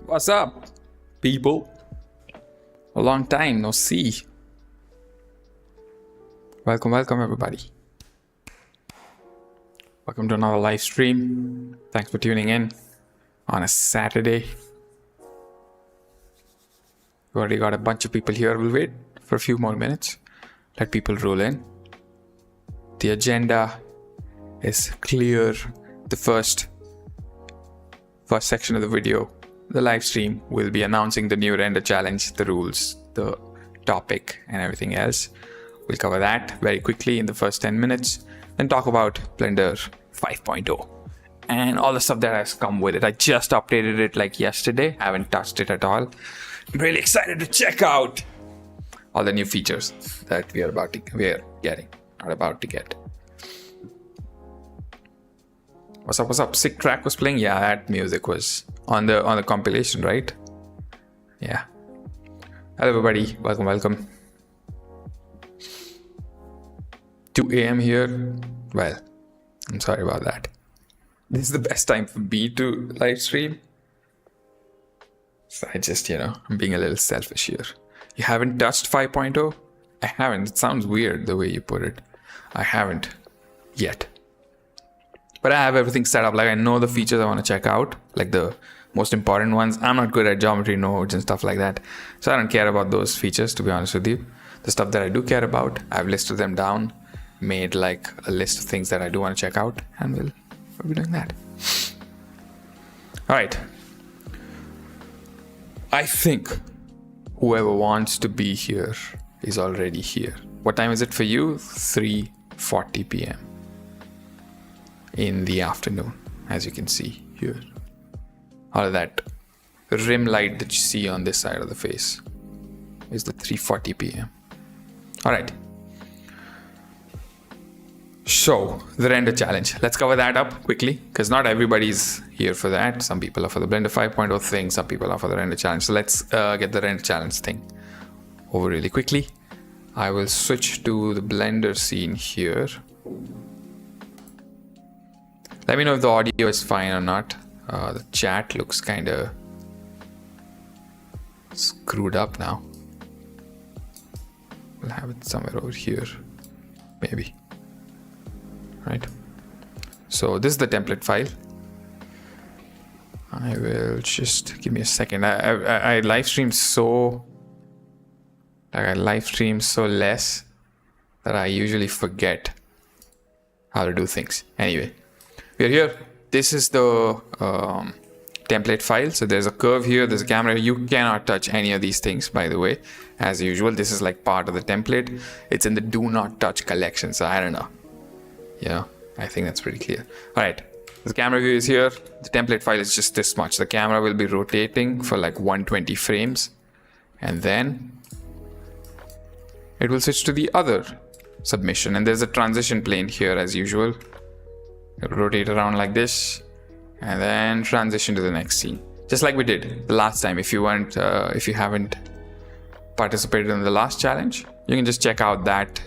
What's up, people? A long time no see. Welcome, everybody. Welcome to another live stream. Thanks for tuning in on a Saturday. We already got a bunch of people here. We'll wait for a few more minutes. Let people roll in. The agenda is clear. The first section of the video, the live stream, will be announcing the new render challenge, the rules, the topic, and everything else. We'll cover that very quickly in the first 10 minutes, then talk about Blender 5.0 and all the stuff that has come with it. I just updated it like yesterday. I haven't touched it at all. I'm really excited to check out all the new features that we are about to get. What's up? Sick track was playing. Yeah, that music was on the compilation, right? Yeah. Hello everybody, welcome. 2 a.m. here. Well, I'm sorry about that. This is the best time for me to live stream. So I just, I'm being a little selfish here. You haven't touched 5.0? I haven't. It sounds weird the way you put it. I haven't yet. But I have everything set up. Like, I know the features I want to check out, like the most important ones. I'm not good at geometry nodes and stuff like that, so I don't care about those features, to be honest with you. The stuff that I do care about, I've listed them down, made like a list of things that I do want to check out, and we'll be doing that. All right. I think whoever wants to be here is already here. What time is it for you? 3:40 p.m. in the afternoon, as you can see here. All of that rim light that you see on this side of the face is the 3:40 p.m. All right. So the render challenge, let's cover that up quickly, because not everybody's here for that. Some people are for the Blender 5.0 thing, some people are for the render challenge. So let's get the render challenge thing over really quickly. I will switch to the Blender scene here. Let me know if the audio is fine or not. The chat looks kind of screwed up now. We'll have it somewhere over here, maybe. Right. So this is the template file. I will just give me a second. I live stream so less that I usually forget how to do things. Anyway. We're here. This is the template file. So there's a curve here, there's a camera. You cannot touch any of these things, by the way. As usual, this is like part of the template. It's in the do not touch collection. So I don't know. I think that's pretty clear. All right. The camera view is here. The template file is just this much. The camera will be rotating for like 120 frames. And then it will switch to the other submission. And there's a transition plane here as usual. It'll rotate around like this and then transition to the next scene, just like we did the last time. If you haven't participated in the last challenge, you can just check out that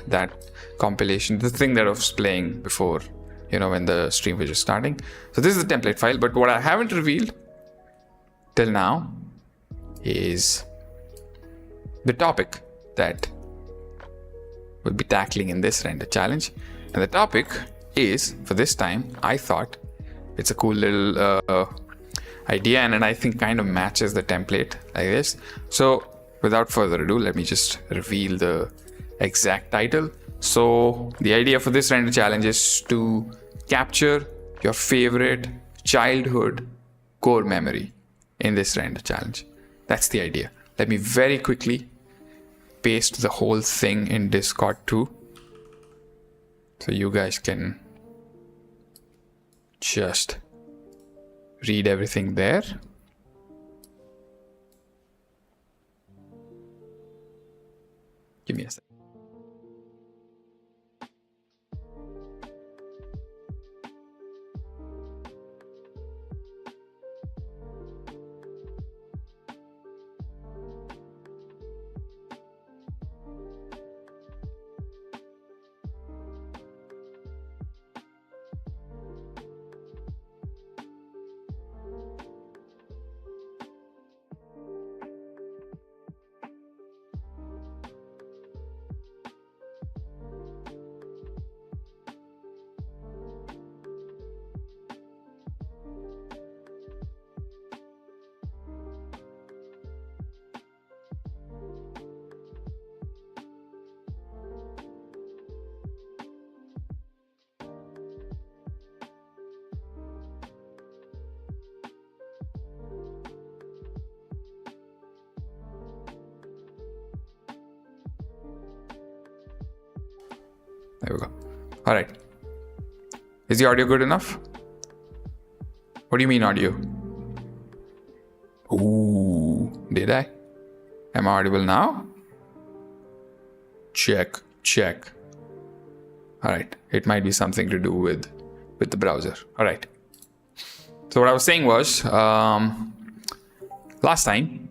compilation, the thing that I was playing before, when the stream was just starting. So this is the template file, but what I haven't revealed till now is the topic that we'll be tackling in this render challenge. And the topic is, for this time, I thought it's a cool little idea, and I think kind of matches the template like this. So without further ado, let me just reveal the exact title. So the idea for this render challenge is to capture your favorite childhood core memory in this render challenge. That's the idea. Let me very quickly paste the whole thing in Discord too, so you guys can just read everything there. Give me a second. There we go. All right. Is the audio good enough? What do you mean audio? Ooh, did I? Am I audible now? Check. All right. It might be something to do with the browser. All right. So what I was saying was, last time.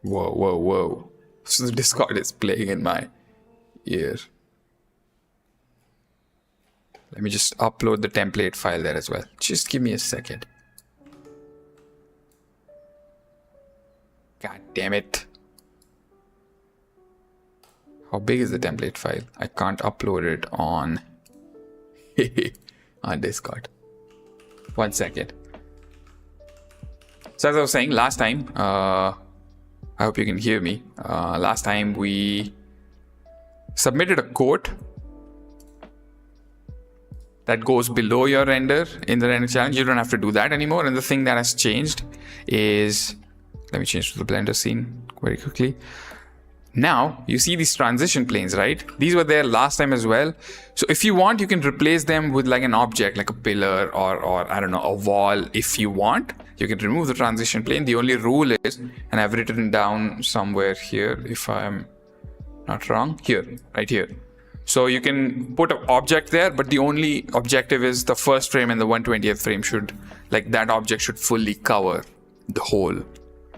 Whoa. So the Discord is playing in my ear. Let me just upload the template file there as well. Just give me a second. God damn it. How big is the template file? I can't upload it on Discord. 1 second. So as I was saying, last time, I hope you can hear me. Last time we submitted a quote that goes below your render in the render challenge. You don't have to do that anymore. And the thing that has changed is, let me change to the Blender scene very quickly. Now you see these transition planes, right? These were there last time as well. So if you want, you can replace them with like an object, like a pillar or I don't know, a wall. If you want, you can remove the transition plane. The only rule is, and I've written down somewhere here, if I'm not wrong, here, right here. So you can put an object there, but the only objective is the first frame and the 120th frame should, like that object should fully cover the whole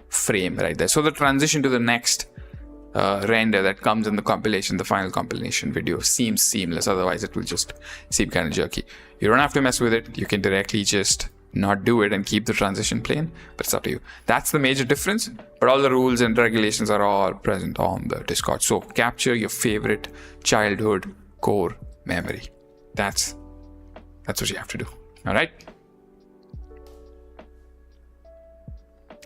frame right there. So the transition to the next render that comes in the compilation, the final compilation video, seems seamless. Otherwise it will just seem kind of jerky. You don't have to mess with it. You can directly just not do it and keep the transition plane, but it's up to you. That's the major difference, but all the rules and regulations are all present on the Discord. So capture your favorite childhood core memory. That's what you have to do. All right.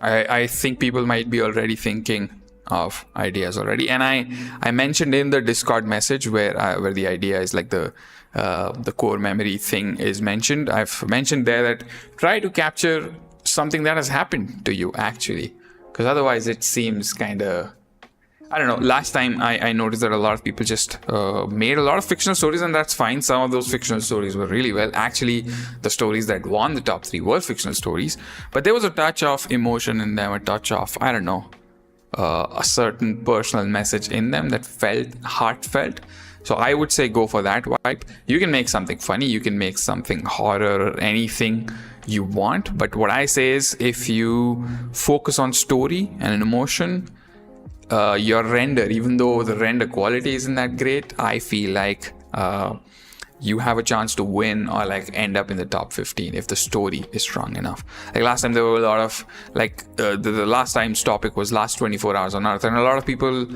I think people might be already thinking of ideas already, and I mentioned in the Discord message where the idea is like the core memory thing is mentioned. I've mentioned there that try to capture something that has happened to you actually, because otherwise it seems kind of, I don't know. Last time I noticed that a lot of people just made a lot of fictional stories, and that's fine. Some of those fictional stories were really well. Actually, the stories that won the top 3 were fictional stories, but there was a touch of emotion in them, a touch of, I don't know, a certain personal message in them that felt heartfelt. So I would say go for that vibe. You can make something funny, you can make something horror or anything you want, but what I say is if you focus on story and an emotion, your render, even though the render quality isn't that great, I feel like you have a chance to win or like end up in the top 15 if the story is strong enough. Like last time there were a lot of like the last time's topic was last 24 hours on Earth, and a lot of people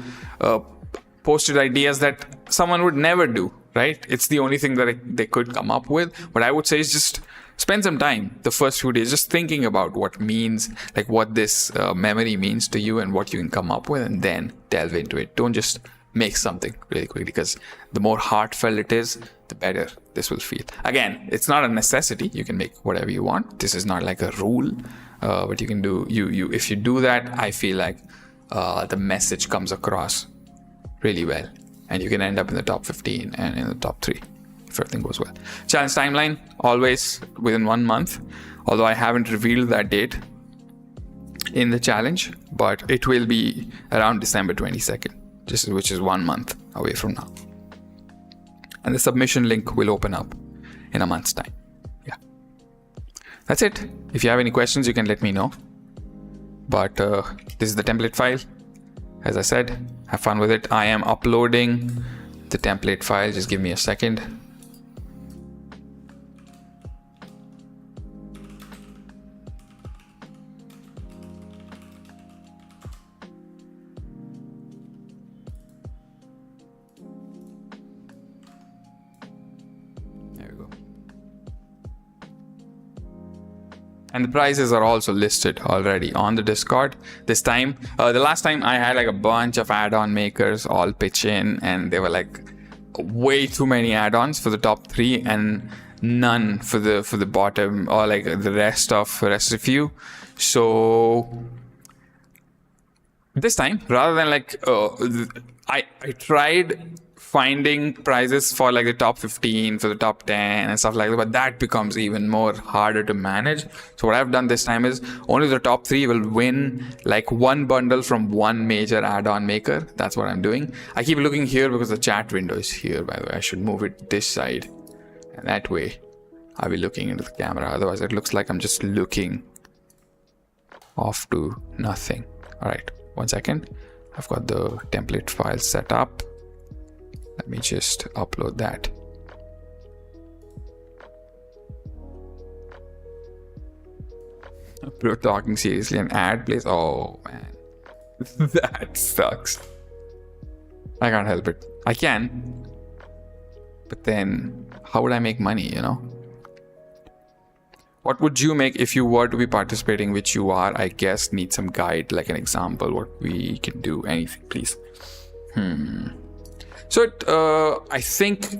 posted ideas that someone would never do, right? It's the only thing that they could come up with. What I would say is just spend some time the first few days just thinking about what means, like what this memory means to you and what you can come up with, and then delve into it. Don't just make something really quickly, because the more heartfelt it is, the better this will feel. Again, it's not a necessity. You can make whatever you want. This is not like a rule, but you can do, if you do that, I feel like the message comes across really well, and you can end up in the top 15 and in the top 3 if everything goes well. Challenge timeline, always within 1 month, although I haven't revealed that date in the challenge, but it will be around December 22nd, which is 1 month away from now. And the submission link will open up in a month's time. Yeah, that's it. If you have any questions, you can let me know. But this is the template file. As I said, have fun with it. I am uploading the template file. Just give me a second. And the prices are also listed already on the Discord. This time, the last time I had like a bunch of add-on makers all pitch in, and they were like way too many add-ons for the top 3 and none for the bottom or like the rest of you. So this time, rather than like I tried finding prizes for like the top 15, for the top 10 and stuff like that, but that becomes even more harder to manage. So what I've done this time is only the top 3 will win like one bundle from one major add-on maker. That's what I'm doing. I keep looking here because the chat window is here, by the way. I should move it this side, and that way I'll be looking into the camera. Otherwise it looks like I'm just looking off to nothing. All right, 1 second. I've got the template file set up. Let me just upload that. Bro, talking seriously, an ad plays. Oh man, that sucks. I can't help it. I can, but then how would I make money, you know? What would you make if you were to be participating, which you are? I guess need some guide, like an example, what we can do, anything, please. So I think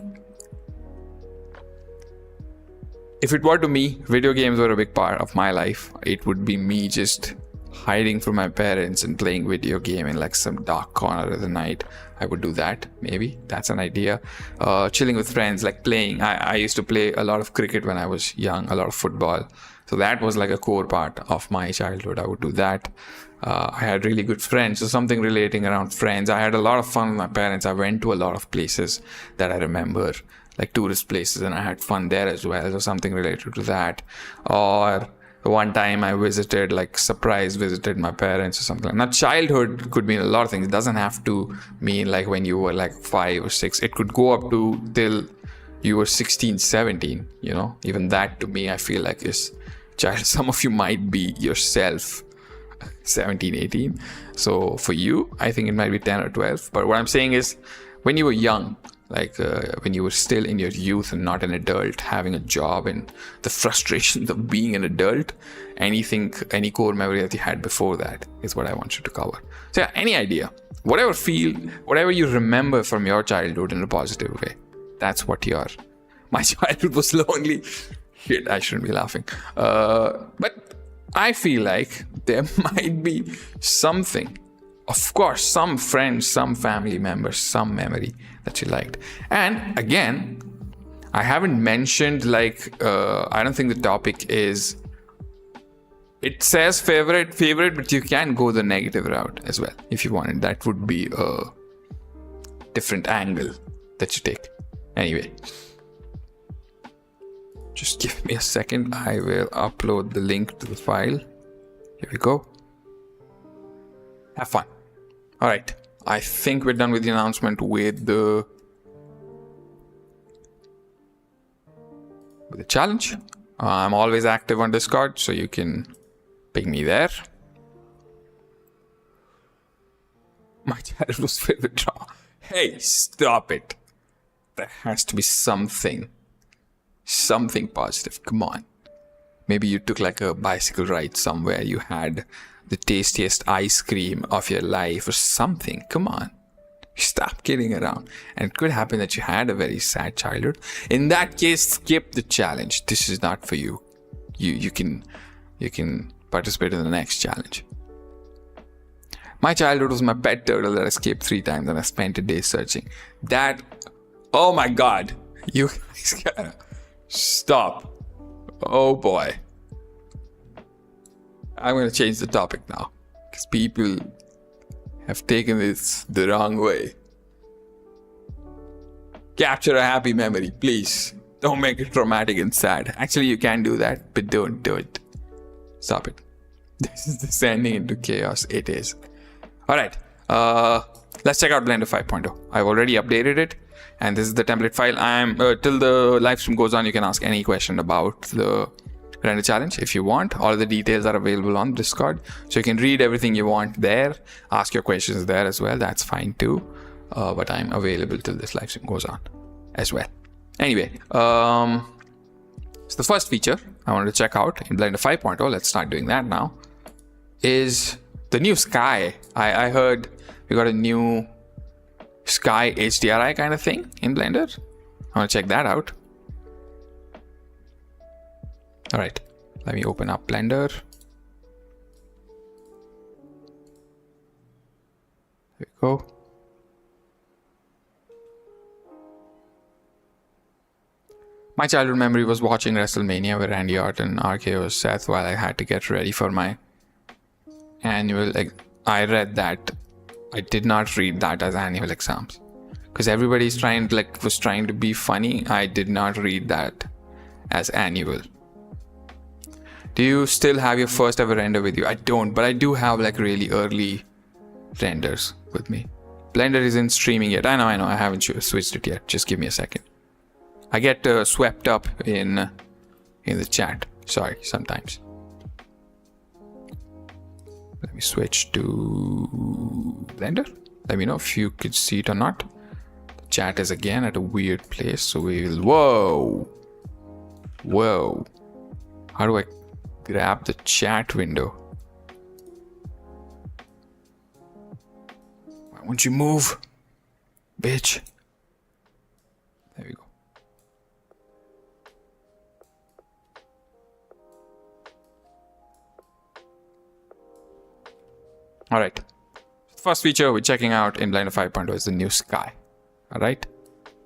if it were to me, video games were a big part of my life. It would be me just hiding from my parents and playing video game in like some dark corner of the night. I would do that, maybe. That's an idea. Chilling with friends, like playing. I used to play a lot of cricket when I was young, a lot of football. So that was like a core part of my childhood. I would do that. I had really good friends, so something relating around friends. I had a lot of fun with my parents. I went to a lot of places that I remember, like tourist places, and I had fun there as well. So something related to that. Or one time I visited, like surprise visited my parents or something. Now childhood could mean a lot of things. It doesn't have to mean like when you were like 5 or 6. It could go up to till you were 16, 17, you know. Even that to me I feel like is child. Some of you might be yourself 17, 18. So for you, I think it might be 10 or 12. But what I'm saying is when you were young, like when you were still in your youth and not an adult, having a job and the frustrations of being an adult, any core memory that you had before that is what I want you to cover. So yeah, any idea, whatever you remember from your childhood in a positive way, that's what my childhood was lonely. Shit, I shouldn't be laughing. But I feel like there might be something, of course, some friends, some family members, some memory that you liked. And again, I haven't mentioned like, I don't think the topic is, it says favorite, but you can go the negative route as well if you wanted. That would be a different angle that you take. Anyway, just give me a second. I will upload the link to the file. Here we go. Have fun. All right. I think we're done with the announcement with the challenge. I'm always active on Discord, so you can ping me there. My channel was filled with drama. Hey, stop it. There has to be something positive. Come on. Maybe you took like a bicycle ride somewhere. You had the tastiest ice cream of your life or something. Come on. Stop kidding around. And it could happen that you had a very sad childhood. In that case, skip the challenge. This is not for you. You can participate in the next challenge. My childhood was my pet turtle that escaped 3 times and I spent a day searching. That, oh my God. You guys gotta stop. Oh boy. I'm going to change the topic now because people have taken this the wrong way. Capture a happy memory, please. Don't make it traumatic and sad. Actually, you can do that, but don't do it. Stop it. This is descending into chaos. It is. All right. Let's check out Blender 5.0. I've already updated it. And this is the template file. Till the live stream goes on, you can ask any question about the render challenge if you want. All the details are available on Discord, so you can read everything you want there, ask your questions there as well. That's fine too. But I'm available till this live stream goes on as well. Anyway, so the first feature I wanted to check out in Blender 5.0, let's start doing that now, is the new sky. I heard we got a new sky HDRI kind of thing in Blender. I want to check that out. All right, let me open up Blender. There we go. My childhood memory was watching WrestleMania with Randy Orton, RKO Seth, while I had to get ready for my annual. I read that. I did not read that as annual exams because everybody's was trying to be funny. I did not read that as annual. Do you still have your first ever render with you? I don't, but I do have like really early renders with me. Blender isn't streaming yet. I know. I haven't switched it yet. Just give me a second. I get swept up in the chat. Sorry, sometimes. Let me switch to Blender. Let me know if you could see it or not. The chat is again at a weird place, so we'll. Whoa. How do I grab the chat window? Why won't you move, bitch? There we go. All right. First feature we're checking out in Blender 5.0 is the new sky. All right.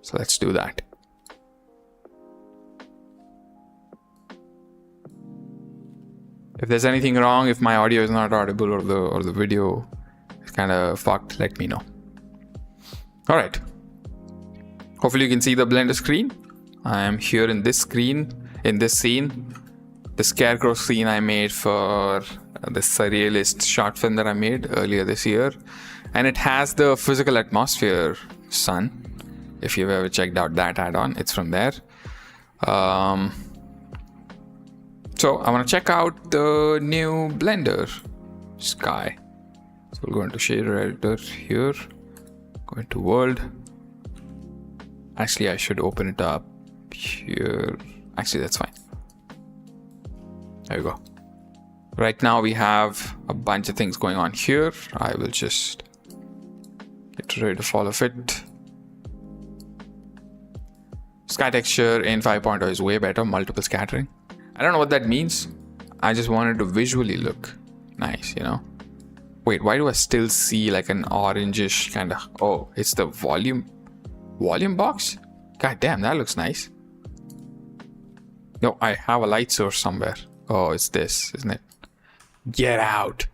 So let's do that. If there's anything wrong, if my audio is not audible or the video is kind of fucked, let me know. All right. Hopefully you can see the Blender screen. I am here in this scene, the scarecrow scene I made for the surrealist short film that I made earlier this year. And it has the physical atmosphere sun. If you've ever checked out that add-on, it's from there. So I want to check out the new Blender sky. So we'll go into shader editor here, go into world. Actually, I should open it up here. Actually, that's fine. There we go. Right now we have a bunch of things going on here. I will just get rid of all of it. Sky texture in 5.0 is way better, multiple scattering. I don't know what that means. I just wanted to visually look nice, you know? Wait, why do I still see like an orangish kind of... Oh, it's the volume box? God damn, that looks nice. No, I have a light source somewhere. Oh, it's this, isn't it? Get out.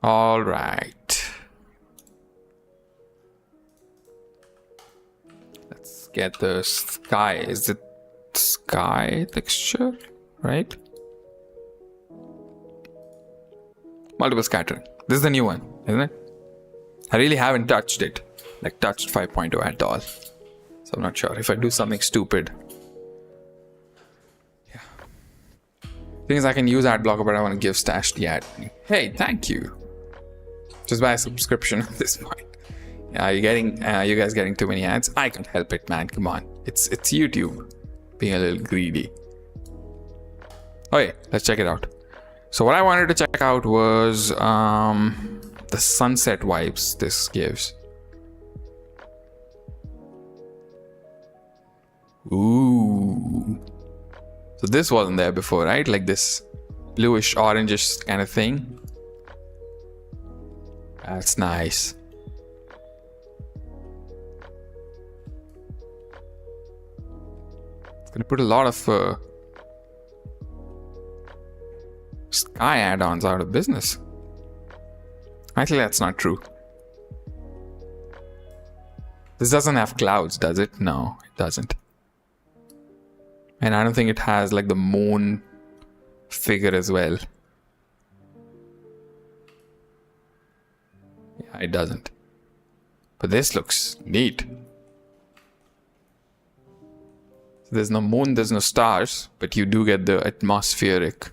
All right. Let's get the sky. Is it sky texture, right? Multiple scattering. This is the new one, isn't it? I really haven't touched it, like touched 5.0 at all. So I'm not sure if I do something stupid. Yeah. Thing is, I can use ad blocker, but I want to give Stash the ad. Hey, thank you. Just buy a subscription at this point. Yeah, you guys getting too many ads? I can't help it, man. Come on. It's YouTube being a little greedy. Okay, let's check it out. So what I wanted to check out was the sunset vibes this gives. Ooh. So this wasn't there before, right? Like this bluish orangish kind of thing. That's nice. It's gonna put a lot of sky add-ons out of business. Actually, that's not true. This doesn't have clouds, does it? No, it doesn't. And I don't think it has like the moon figure as well. Yeah, it doesn't. But this looks neat. So there's no moon, there's no stars, but you do get the atmospheric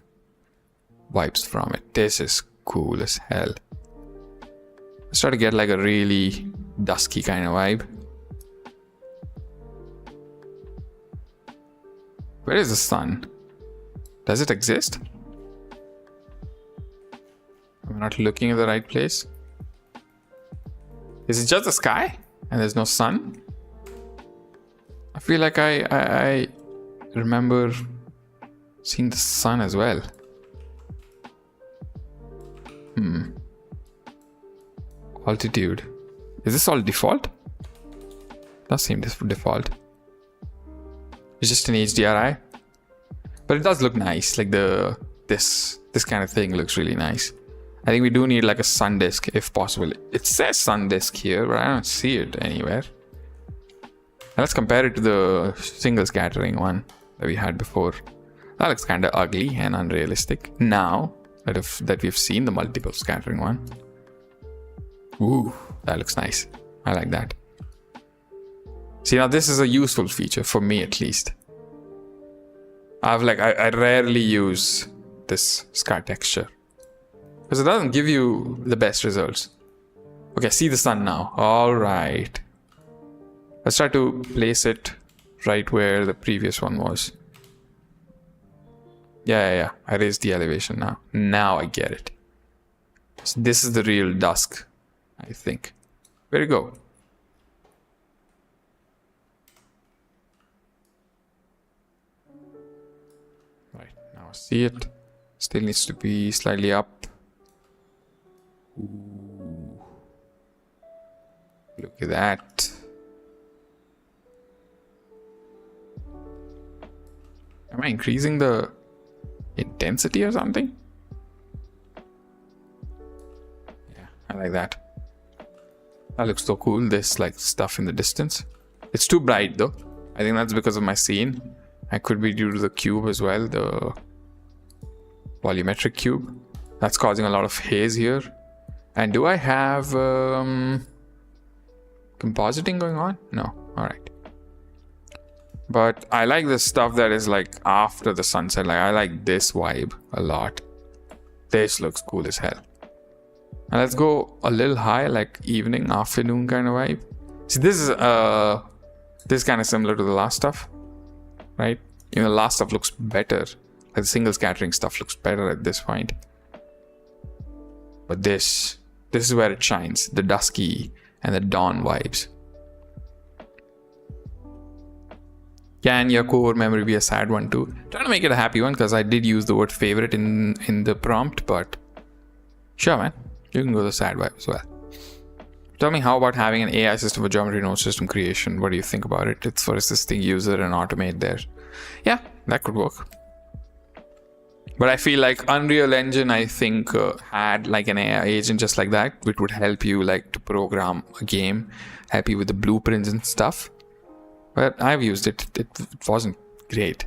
vibes from it. This is cool as hell. I start to get like a really dusky kind of vibe. Where is the sun? Does it exist? I'm not looking at the right place. Is it just the sky and there's no sun? I feel like I remember seeing the sun as well. Altitude. Is this all default? Does seem default. It's just an HDRI, but it does look nice. Like this kind of thing looks really nice. I think we do need like a sun disk if possible. It says sun disk here, but I don't see it anywhere. And let's compare it to the single scattering one that we had before. That looks kind of ugly and unrealistic. Now that we've seen the multiple scattering one. Ooh, that looks nice. I like that. See, now this is a useful feature for me at least. I rarely use this sky texture because it doesn't give you the best results. Okay, see the sun now. All right. Let's try to place it right where the previous one was. Yeah. I raised the elevation now. Now I get it. So this is the real dusk, I think. Where you go? Right, now see it. Still needs to be slightly up. Ooh. Look at that. Am I increasing the intensity or something? Yeah, I like that. That looks so cool. This like stuff in the distance. It's too bright though. I think that's because of my scene. It could be due to the cube as well, the volumetric cube. That's causing a lot of haze here. And do I have compositing going on? No. All right. But I like the stuff that is like after the sunset. Like I like this vibe a lot. This looks cool as hell. And let's go a little high, like evening, afternoon kind of vibe. See, this is kind of similar to the last stuff, right? Even the last stuff looks better. Like the single scattering stuff looks better at this point. But this is where it shines, the dusky and the dawn vibes. Can your core memory be a sad one too? Trying to make it a happy one because I did use the word favorite in the prompt, but sure, man. You can go the sad vibe as well. Tell me, how about having an AI system for geometry node system creation? What do you think about it? It's for assisting user and automate there. Yeah, that could work. But I feel like Unreal Engine, I think, had like an AI agent just like that, which would help you like to program a game, help you with the blueprints and stuff. But I've used it. It wasn't great.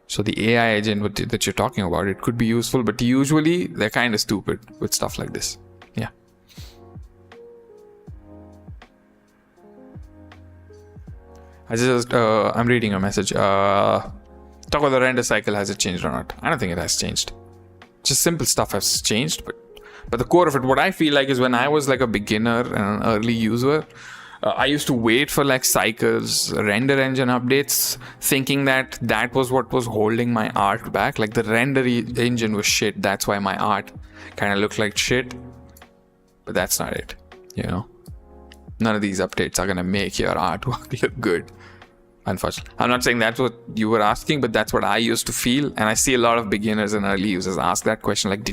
So the AI agent that you're talking about, it could be useful, but usually they're kind of stupid with stuff like this. Yeah. I'm reading a message. Talk about the render cycle. Has it changed or not? I don't think it has changed. Just simple stuff has changed, but the core of it, what I feel like is when I was like a beginner and an early user, I used to wait for like cycles, render engine updates, thinking that was what was holding my art back. Like the render engine was shit. That's why my art kind of looked like shit. But that's not it, you know? None of these updates are going to make your artwork look good. Unfortunately. I'm not saying that's what you were asking, but that's what I used to feel. And I see a lot of beginners and early users ask that question. Like,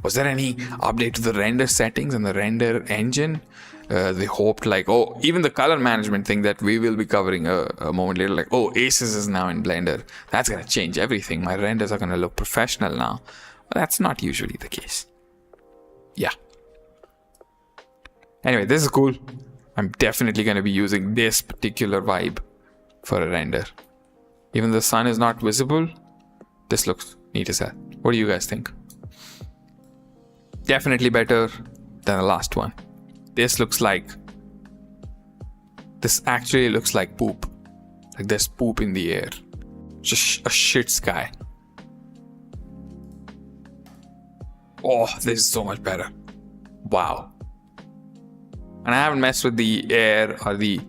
was there any update to the render settings and the render engine? They hoped like, oh, even the color management thing that we will be covering a moment later, like, oh, ASUS is now in Blender. That's going to change everything. My renders are going to look professional now. But that's not usually the case. Yeah. Anyway, this is cool. I'm definitely going to be using this particular vibe for a render. Even the sun is not visible. This looks neat as hell. What do you guys think? Definitely better than the last one. This actually looks like poop. Like there's poop in the air. Just a shit sky. Oh, this is so much better. Wow. And I haven't messed with the air or the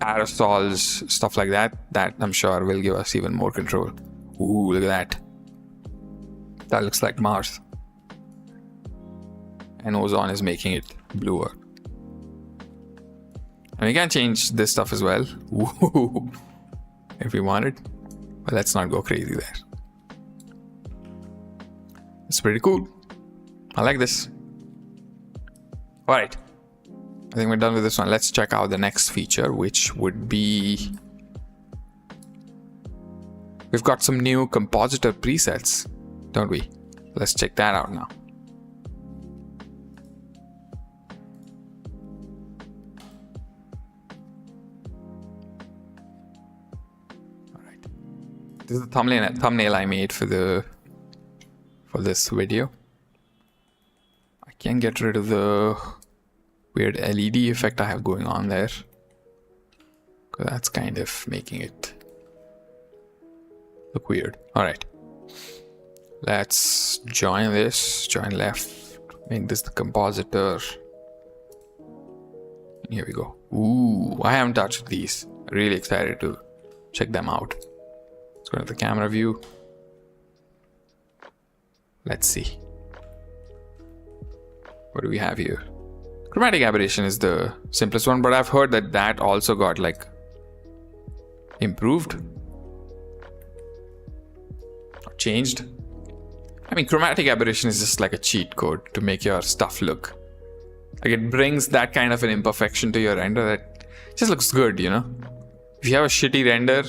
aerosols, stuff like that. That I'm sure will give us even more control. Ooh, look at that. That looks like Mars. And ozone is making it bluer. And we can change this stuff as well. Ooh, if we wanted. But let's not go crazy there. It's pretty cool. I like this. Alright. I think we're done with this one. Let's check out the next feature, which would be we've got some new compositor presets, don't we? Let's check that out now. All right. This is the thumbnail I made for this video. I can get rid of the weird LED effect I have going on there, because that's kind of making it look weird. All right, let's join this, join left, make this the compositor. Here we go. Ooh, I haven't touched these. Really excited to check them out. Let's go to the camera view. Let's see. What do we have here? Chromatic aberration is the simplest one, but I've heard that also got like improved or changed. I mean, chromatic aberration is just like a cheat code to make your stuff look like it brings that kind of an imperfection to your render that just looks good, you know? If you have a shitty render,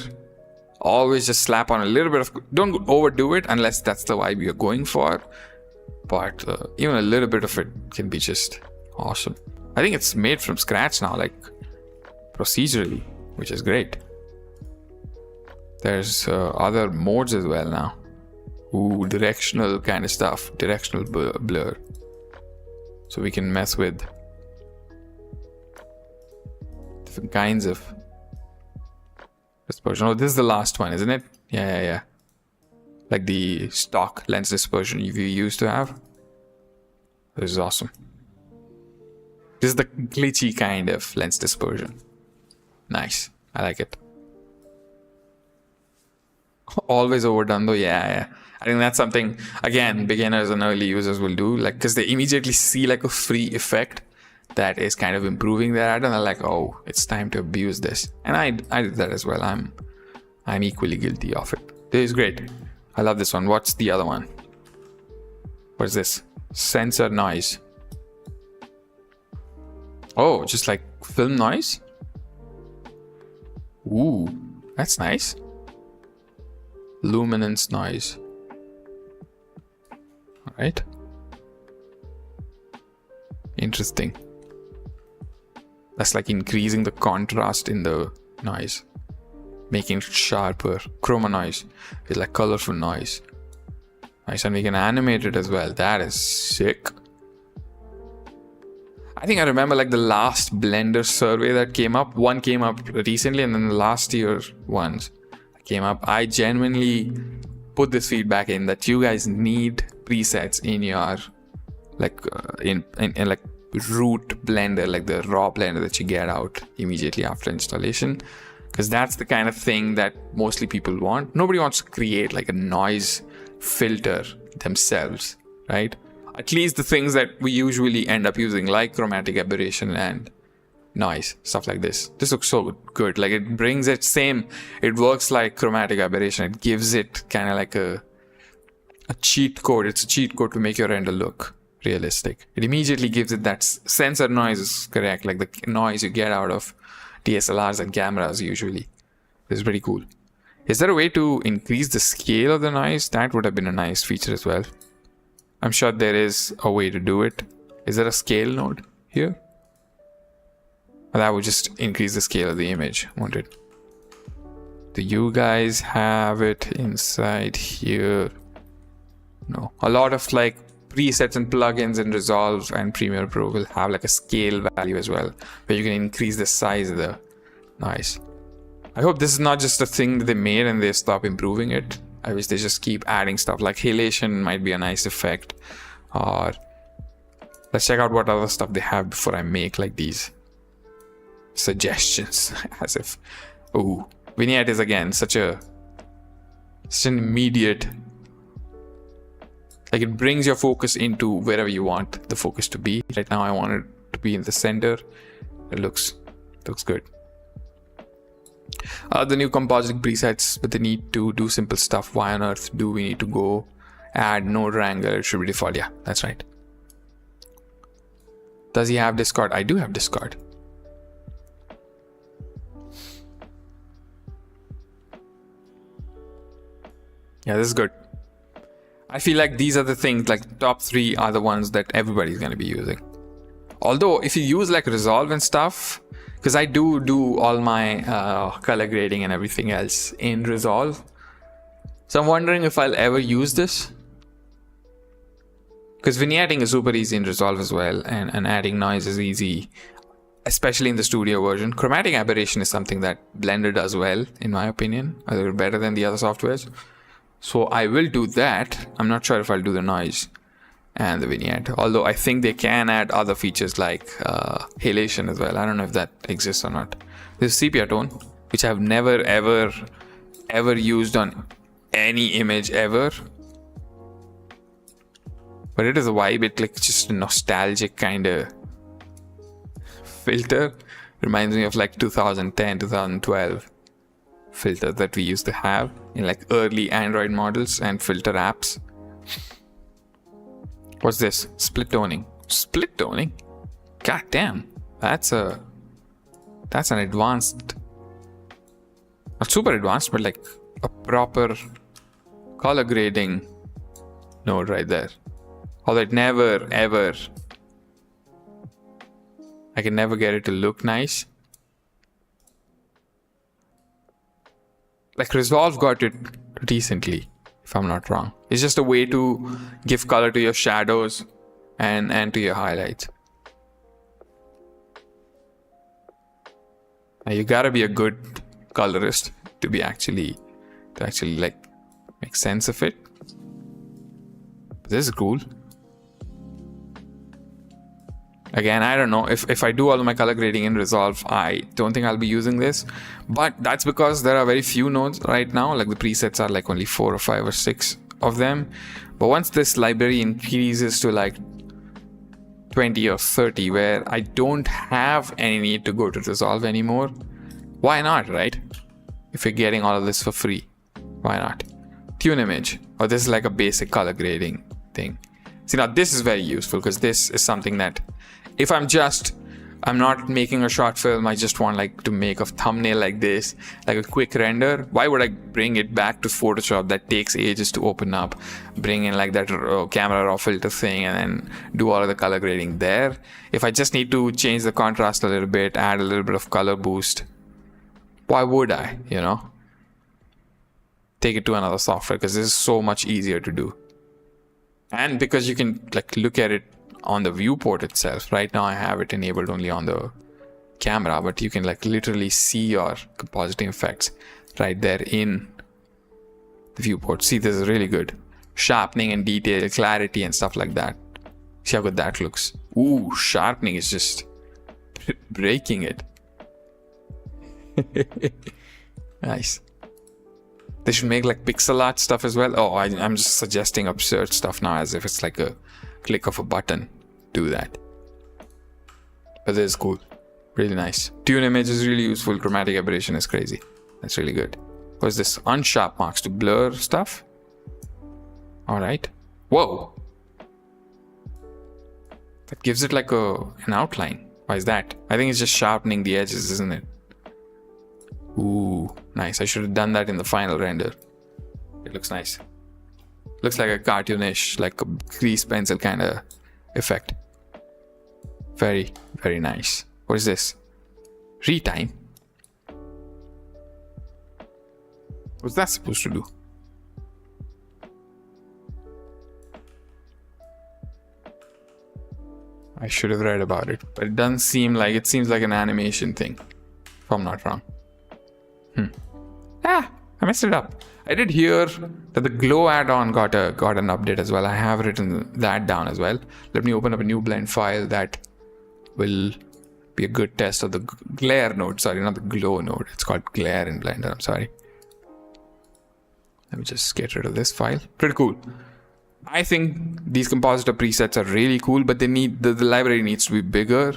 always just slap on a little bit of, don't overdo it unless that's the vibe you're going for. But even a little bit of it can be just awesome. I think it's made from scratch now, like procedurally, which is great. There's other modes as well now. Ooh, directional kind of stuff, directional blur. So we can mess with different kinds of dispersion. Oh, this is the last one, isn't it? Yeah. Like the stock lens dispersion you used to have. This is awesome. This is the glitchy kind of lens dispersion. Nice. I like it. Always overdone though. Yeah. I think that's something, again, beginners and early users will do, like, because they immediately see like a free effect that is kind of improving their ad, and they're like, oh, it's time to abuse this. And I did that as well. I'm equally guilty of it. This is great. I love this one. What's the other one? What is this? Sensor noise. Oh, just like film noise? Ooh, that's nice. Luminance noise. All right. Interesting. That's like increasing the contrast in the noise, making it sharper. Chroma noise is like colorful noise. Nice, and we can animate it as well. That is sick. I think I remember like the last Blender survey that came up. One came up recently, and then the last year ones came up. I genuinely put this feedback in that you guys need presets in your like in like root Blender, like the raw Blender that you get out immediately after installation, because that's the kind of thing that mostly people want. Nobody wants to create like a noise filter themselves, right? At least the things that we usually end up using, like chromatic aberration and noise, stuff like this. This looks so good. Like it brings it it works like chromatic aberration. It gives it kind of like a cheat code. It's a cheat code to make your render look realistic. It immediately gives it that sensor noise is correct, like the noise you get out of DSLRs and cameras usually. This is pretty cool. Is there a way to increase the scale of the noise? That would have been a nice feature as well. I'm sure there is a way to do it. Is there a scale node here? Well, that would just increase the scale of the image, won't it? Do you guys have it inside here? No. A lot of like presets and plugins and Resolve and Premiere Pro will have like a scale value as well, where you can increase the size of the noise. I hope this is not just a thing that they made and they stop improving it. I wish they just keep adding stuff like halation might be a nice effect. Or let's check out what other stuff they have before I make like these suggestions. As if, oh, vignette is again such an immediate, like it brings your focus into wherever you want the focus to be. Right now I want it to be in the center. It looks good. The new compositing presets, but they need to do simple stuff. Why on earth do we need to go add node wrangler? It should be default. Yeah, that's right. Does he have Discord? I do have Discord. Yeah, this is good. I feel like these are the things, like the top 3 are the ones that everybody's going to be using. Although if you use like Resolve and stuff, because I do all my color grading and everything else in Resolve. So I'm wondering if I'll ever use this. Because vignetting is super easy in Resolve as well, and adding noise is easy, especially in the studio version. Chromatic aberration is something that Blender does well, in my opinion, a little better than the other softwares. So I will do that. I'm not sure if I'll do the noise and the vignette, although I think they can add other features like halation as well. I don't know if that exists or not. This sepia tone, which I've never ever used on any image ever. But it is a vibe. It's like just a nostalgic kind of filter. Reminds me of like 2010, 2012 filter that we used to have in like early Android models and filter apps. What's this? Split toning. Split toning? God damn. That's an advanced, not super advanced, but like a proper color grading node right there. Although it never ever, I can never get it to look nice. Like Resolve got it decently, if I'm not wrong. It's just a way to give color to your shadows and to your highlights. Now you gotta be a good colorist to actually like make sense of it. But this is cool. Again, I don't know if I do all of my color grading in Resolve, I don't think I'll be using this, but that's because there are very few nodes right now. Like the presets are like only 4 or 5 or 6 of them. But once this library increases to like 20 or 30, where I don't have any need to go to Resolve anymore, why not, right? If you're getting all of this for free, why not? Tune image, or this is like a basic color grading thing. See, now this is very useful because this is something that if I'm not making a short film, I just want like to make a thumbnail like this, like a quick render. Why would I bring it back to Photoshop that takes ages to open up, bring in like that camera raw filter thing and then do all of the color grading there? If I just need to change the contrast a little bit, add a little bit of color boost, why would I, take it to another software? Because this is so much easier to do. And because you can like look at it on the viewport itself. Right now I have it enabled only on the camera, but you can like literally see your compositing effects right there in the viewport. See, this is really good. Sharpening and detail, clarity and stuff like that. See how good that looks. Ooh, sharpening is just breaking it. Nice. They should make like pixel art stuff as well. Oh, I'm just suggesting absurd stuff now as if it's like a click of a button. Do that. But this is cool. Really nice. Tune image is really useful. Chromatic aberration is crazy. That's really good. What's this? Unsharp marks to blur stuff. Alright. Whoa. That gives it like an outline. Why is that? I think it's just sharpening the edges, isn't it? Ooh, nice. I should have done that in the final render. It looks nice. Looks like a cartoonish, like a grease pencil kind of effect. Very, very nice. What is this? Retime? What's that supposed to do? I should have read about it, but it doesn't seem like it. Seems like an animation thing, if I'm not wrong. I messed it up. I did hear that the glow add-on got an update as well. I have written that down as well. Let me open up a new blend file that will be a good test of the glare node. Sorry, not the glow node. It's called glare in Blender. I'm sorry. Let me just get rid of this file. Pretty cool. I think these compositor presets are really cool, but they need the library needs to be bigger,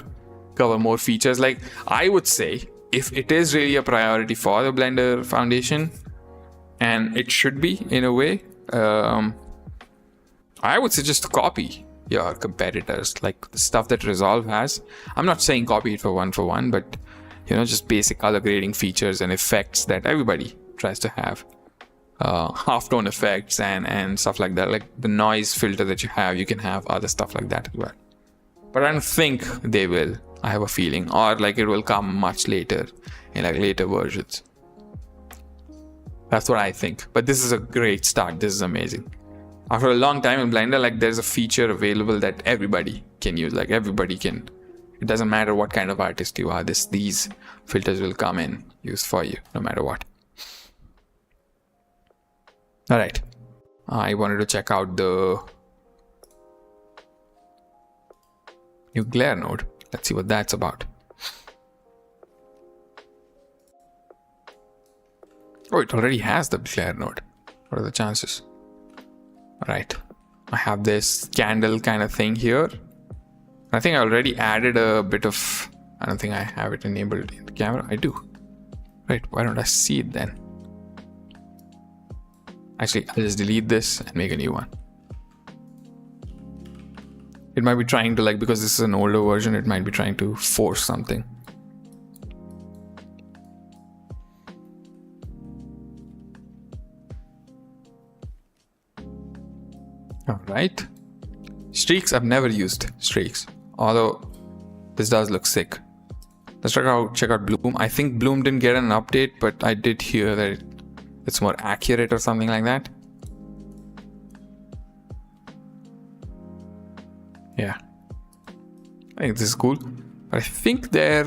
cover more features. Like I would say, if it is really a priority for the Blender Foundation, and it should be in a way, I would suggest to copy your competitors, like the stuff that Resolve has. I'm not saying copy it for one, but just basic color grading features and effects that everybody tries to have. halftone effects and stuff like that. Like the noise filter that you can have other stuff like that as well. But I don't think they will. I have a feeling, or like it will come much later in like later versions. That's what I think. But this is a great start. This is amazing. After a long time in Blender, like there's a feature available that everybody can use. Like everybody can. It doesn't matter what kind of artist you are. These filters will come in used for you no matter what. All right. I wanted to check out the new glare node. Let's see what that's about. Oh, it already has the glare node. What are the chances? All right. I have this candle kind of thing here. I think I already added a bit of, I don't think I have it enabled in the camera. I do. Right, why don't I see it then? Actually, I'll just delete this and make a new one. It might be trying to, like, because this is an older version, it might be trying to force something. All right. Streaks, I've never used streaks, although this does look sick. Let's check out Bloom. I think Bloom didn't get an update, but I did hear that it's more accurate or something like that. Yeah, I think this is cool. But I think there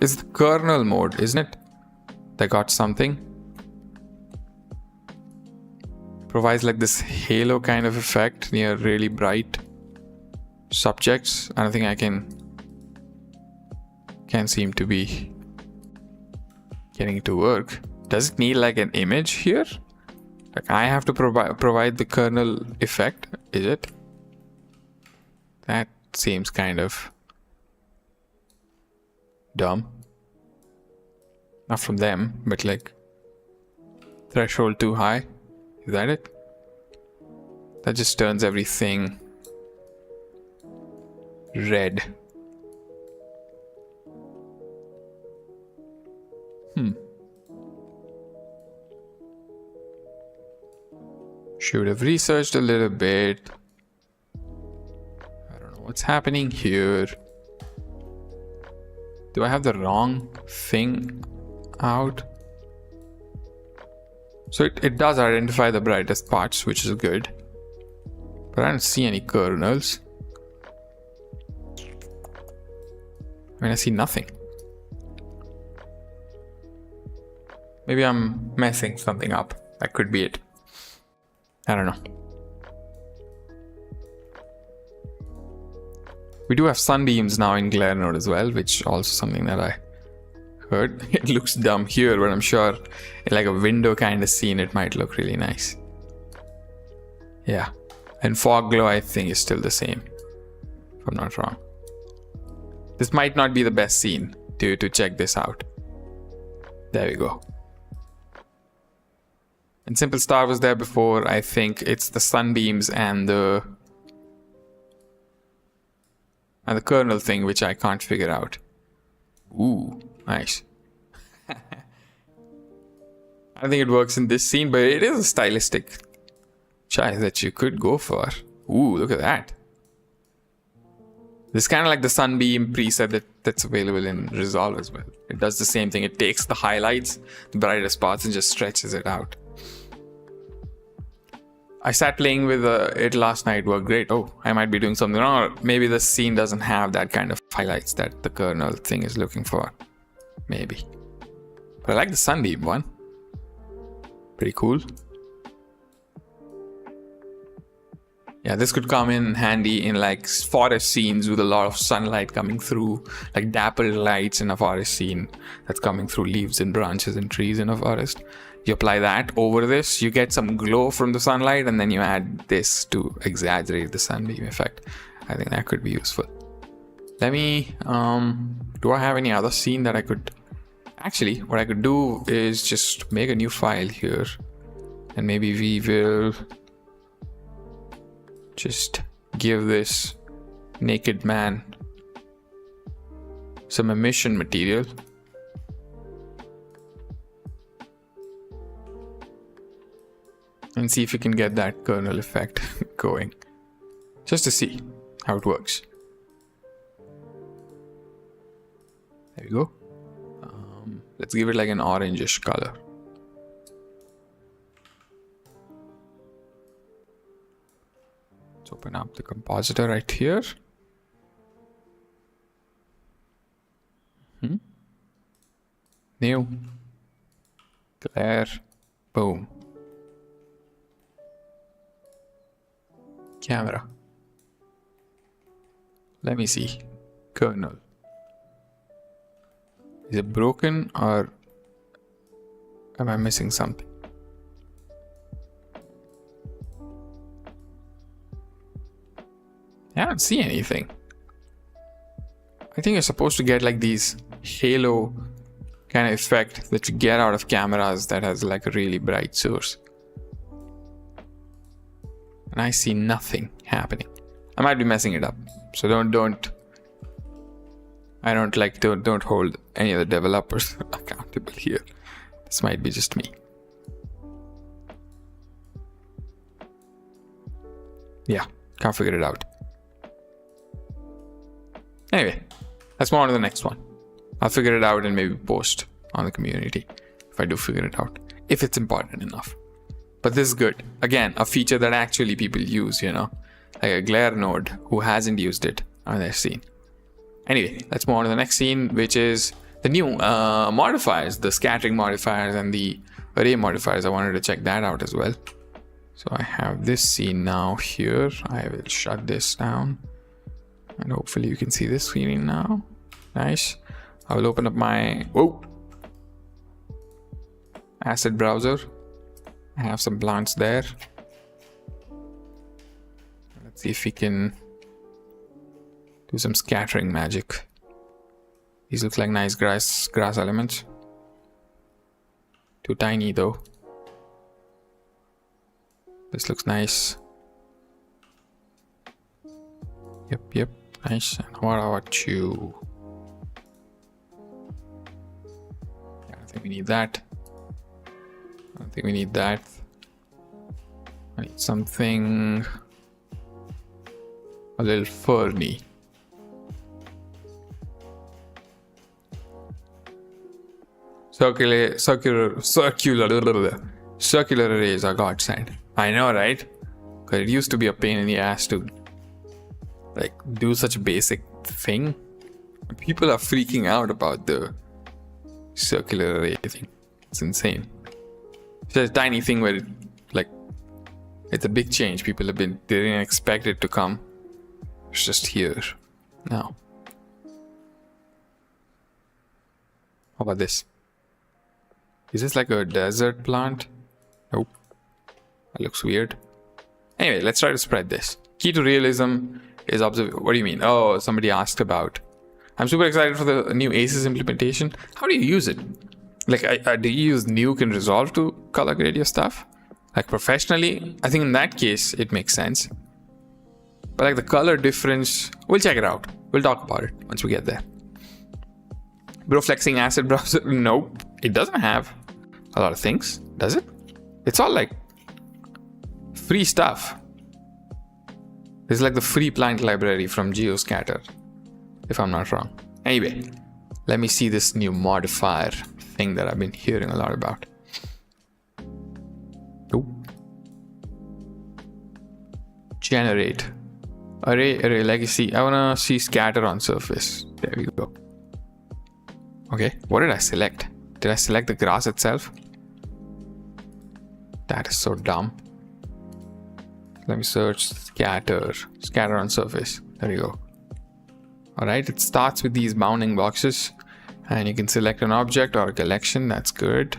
is the kernel mode, isn't it? They got something. Provides like this halo kind of effect near really bright subjects. I don't think I can seem to be getting it to work. Does it need like an image here? Like I have to provide the kernel effect, is it? That seems kind of dumb. Not from them, but like threshold too high. Is that it? That just turns everything red. Should have researched a little bit. I don't know what's happening here. Do I have the wrong thing out? So it does identify the brightest parts, which is good. But I don't see any kernels. I mean, I see nothing. Maybe I'm messing something up. That could be it. I don't know. We do have sunbeams now in glare node as well, which also something that I heard. It looks dumb here, but I'm sure in like a window kind of scene it might look really nice. Yeah. And fog glow I think is still the same, if I'm not wrong. This might not be the best scene to check this out. There we go. And Simple Star was there before. I think it's the sunbeams and the kernel thing which I can't figure out. Ooh, nice. I don't think it works in this scene, but it is a stylistic choice that you could go for. Ooh, look at that. This is kind of like the sunbeam preset that's available in Resolve as well. It does the same thing. It takes the highlights, the brightest parts, and just stretches it out. I sat playing with it last night. Worked great. Oh, I might be doing something wrong, or maybe the scene doesn't have that kind of highlights that the kernel thing is looking for. Maybe. But I like the sunbeam one. Pretty cool. Yeah, this could come in handy in like forest scenes with a lot of sunlight coming through, like dappled lights in a forest scene that's coming through leaves and branches and trees in a forest. You apply that over this, you get some glow from the sunlight, and then you add this to exaggerate the sunbeam effect. I think that could be useful. Let me, do I have any other scene that I could... Actually, what I could do is just make a new file here, and maybe we will just give this naked man some emission material. and see if we can get that kernel effect going. Just to see how it works. There we go. Let's give it like an orangish color. Let's open up the compositor right here. New. Glare. Boom. Camera. Let me see. Kernel. Is it broken or am I missing something? I don't see anything. I think you're supposed to get like these halo kind of effect that you get out of cameras that has like a really bright source. And I see nothing happening. I might be messing it up. So don't hold any of the developers accountable here. This might be just me. Yeah, can't figure it out. Anyway, let's move on to the next one. I'll figure it out and maybe post on the community if I do figure it out, if it's important enough. But this is good. Again, a feature that actually people use, you know, like a glare node who hasn't used it on their scene. Anyway, let's move on to the next scene, which is the new modifiers, the scattering modifiers and the array modifiers. I wanted to check that out as well. So I have this scene now here. I will shut this down and hopefully you can see this screen now. Nice. I will open up my asset browser. I have some plants there. Let's see if we can do some scattering magic. These look like nice grass elements. Too tiny though. This looks nice. Yep, nice. And what about you? I don't think we need that. I need something a little ferny. Circular arrays are godsend. I know, right? Because it used to be a pain in the ass to like do such a basic thing. People are freaking out about the circular array thing. It's insane. It's a tiny thing where it's a big change. They didn't expect it to come. It's just here now. How about this? Is this like a desert plant? Nope. That looks weird. Anyway, let's try to spread this. Key to realism is observation. What do you mean? Oh, somebody asked about. I'm super excited for the new ASUS implementation. How do you use it? Like, do you use Nuke and Resolve to color grade your stuff? Like professionally, I think in that case, it makes sense. But like the color difference, we'll check it out. We'll talk about it once we get there. Bro flexing asset browser, nope. It doesn't have a lot of things, does it? It's all like free stuff. It's like the free plant library from Geoscatter, if I'm not wrong. Anyway, let me see this new modifier thing that I've been hearing a lot about. Generate array legacy. I wanna see scatter on surface. There we go. Okay, what did I select? Did I select the grass itself? That is so dumb. Let me search scatter on surface. There you go. All right, it starts with these bounding boxes and you can select an object or a collection. That's good.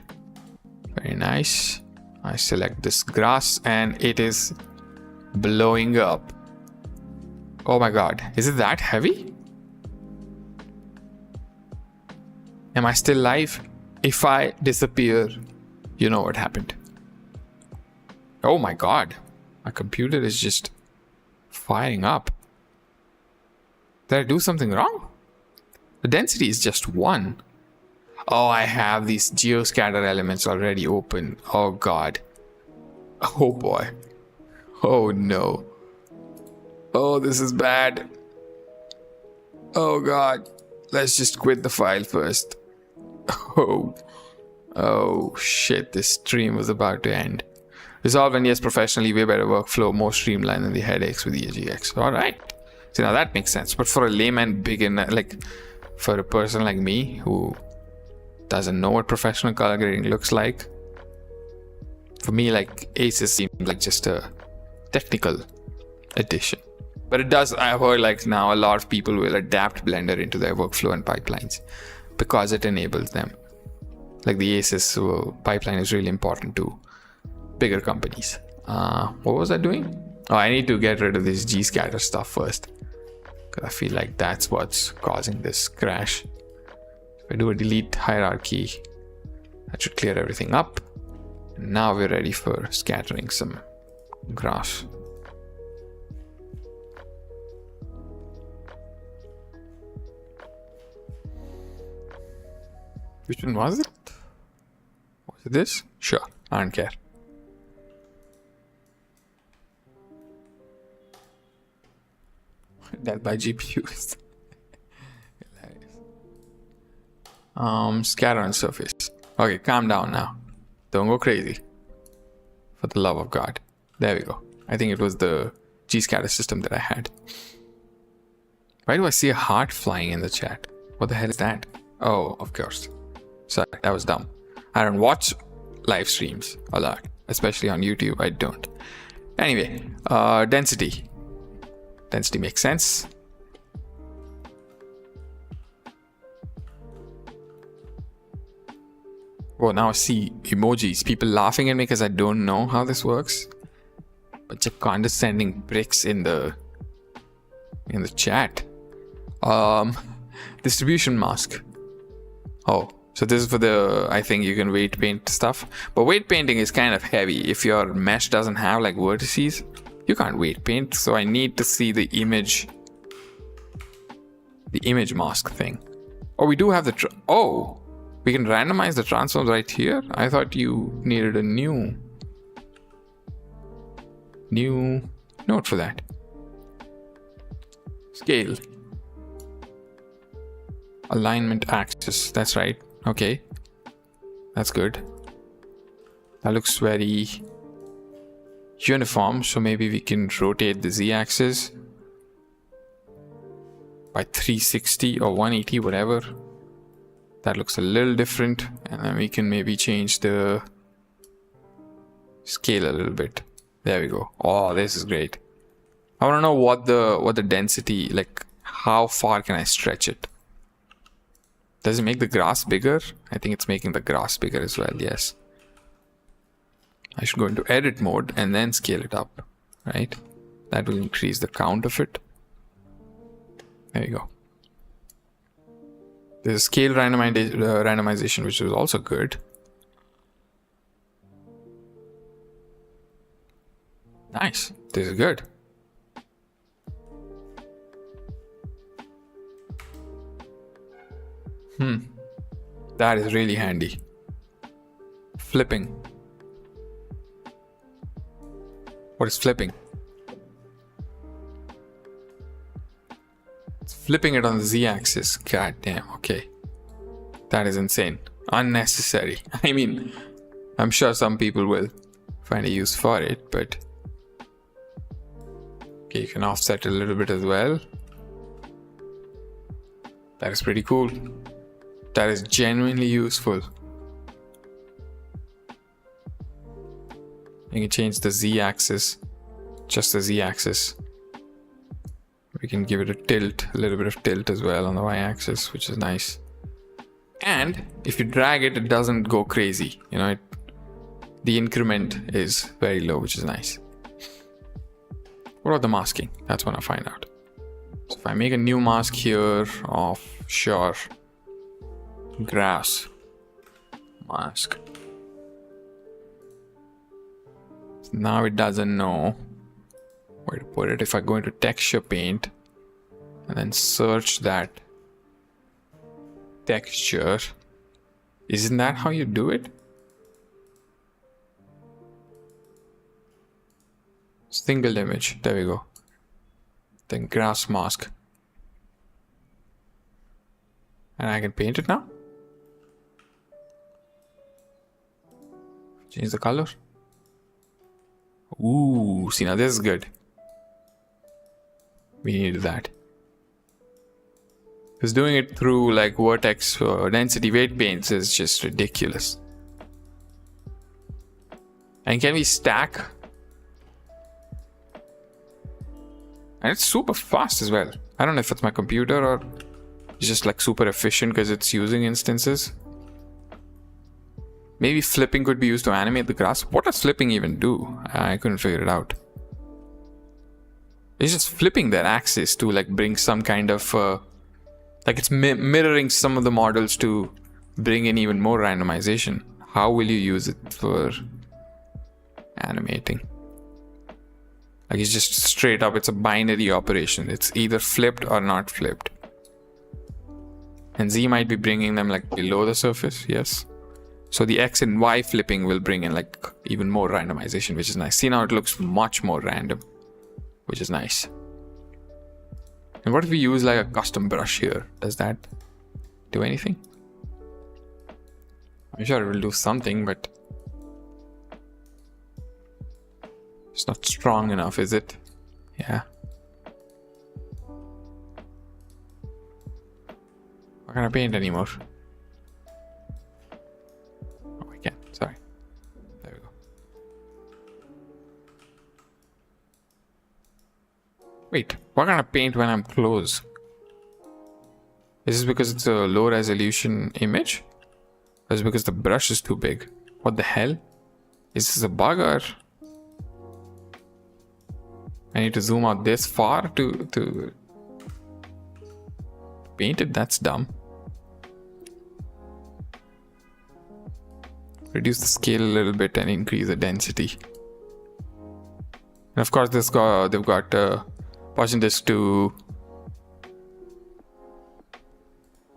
Very nice. I select this grass and it is blowing up. Oh my god, is it that heavy? Am I still live? If I disappear, you know what happened. Oh my god, my computer is just firing up. Did I do something wrong? The density is just 1. Oh, I have these geoscatter elements already open. Oh god. Oh boy. Oh no. Oh, this is bad. Oh god. Let's just quit the file first. Oh shit, this stream was about to end. Resolve and yes, professionally, way better workflow, more streamlined than the headaches with EGX. Alright. So now that makes sense. But for a layman beginner, like for a person like me who doesn't know what professional color grading looks like, for me, like ASUS seems like just a technical addition. But it does, I've heard like now a lot of people will adapt Blender into their workflow and pipelines because it enables them. Like the ASUS pipeline is really important to bigger companies. What was I doing? Oh, I need to get rid of this G-scatter stuff first, because I feel like that's what's causing this crash. If I do a delete hierarchy, that should clear everything up. And now we're ready for scattering some graphs. Which one was it? Was it this? Sure, I don't care. Death by GPUs. Scatter on surface. Okay, calm down now. Don't go crazy. For the love of God. There we go. I think it was the G-scatter system that I had. Why do I see a heart flying in the chat? What the hell is that? Oh, of course. Sorry, that was dumb. I don't watch live streams a lot, especially on YouTube. I don't. Anyway, density. Density makes sense. Oh, now I see emojis. People laughing at me because I don't know how this works. Bunch of condescending bricks in the chat. Distribution mask. Oh, so this is for the, I think you can weight paint stuff. But weight painting is kind of heavy. If your mesh doesn't have like vertices, you can't weight paint. So I need to see the image mask thing. Oh, we do have the, we can randomize the transforms right here. I thought you needed a new note for that. Scale. Alignment axis. That's right. Okay. That's good. That looks very uniform. So maybe we can rotate the z-axis by 360 or 180, whatever. That looks a little different. And then we can maybe change the scale a little bit. There we go. Oh, this is great. I want to know what the density, like how far can I stretch it? Does it make the grass bigger? I think it's making the grass bigger as well, yes. I should go into edit mode and then scale it up, right? That will increase the count of it. There you go. There's a scale randomization, which is also good. Nice. This is good. That is really handy. Flipping. What is flipping? It's flipping it on the z-axis. God damn, okay. That is insane. Unnecessary. I mean, I'm sure some people will find a use for it, but... Okay, you can offset a little bit as well. That is pretty cool. That is genuinely useful. You can change the z-axis, just the z-axis. We can give it a tilt, a little bit of tilt as well on the y-axis, which is nice. And if you drag it, it doesn't go crazy. You know, the increment is very low, which is nice. What about the masking? That's what I find out. So if I make a new mask here of, sure, grass mask. So now it doesn't know where to put it. If I go into texture paint and then search that texture, isn't that how you do it? Single image. There we go. Then grass mask. And I can paint it now. Change the color. Ooh, see now this is good. We need that. Because doing it through like vertex or density weight paints is just ridiculous. And can we stack? And it's super fast as well. I don't know if it's my computer or it's just like super efficient because it's using instances. Maybe flipping could be used to animate the grass. What does flipping even do? I couldn't figure it out. It's just flipping their axis to like bring some kind of like it's mirroring some of the models to bring in even more randomization. How will you use it for animating? Like it's just straight up, it's a binary operation. It's either flipped or not flipped. And Z might be bringing them like below the surface, yes. So the X and Y flipping will bring in like even more randomization, which is nice. See now it looks much more random, which is nice. And what if we use like a custom brush here? Does that do anything? I'm sure it will do something, but it's not strong enough, is it? Yeah. Not gonna paint anymore. Oh, I can't. Sorry. There we go. Wait, what kind of paint when I'm close? Is this because it's a low resolution image? Or is it because the brush is too big? What the hell? Is this a bug or? I need to zoom out this far to paint it? That's dumb. Reduce the scale a little bit and increase the density. And of course, they've got Poisson disk to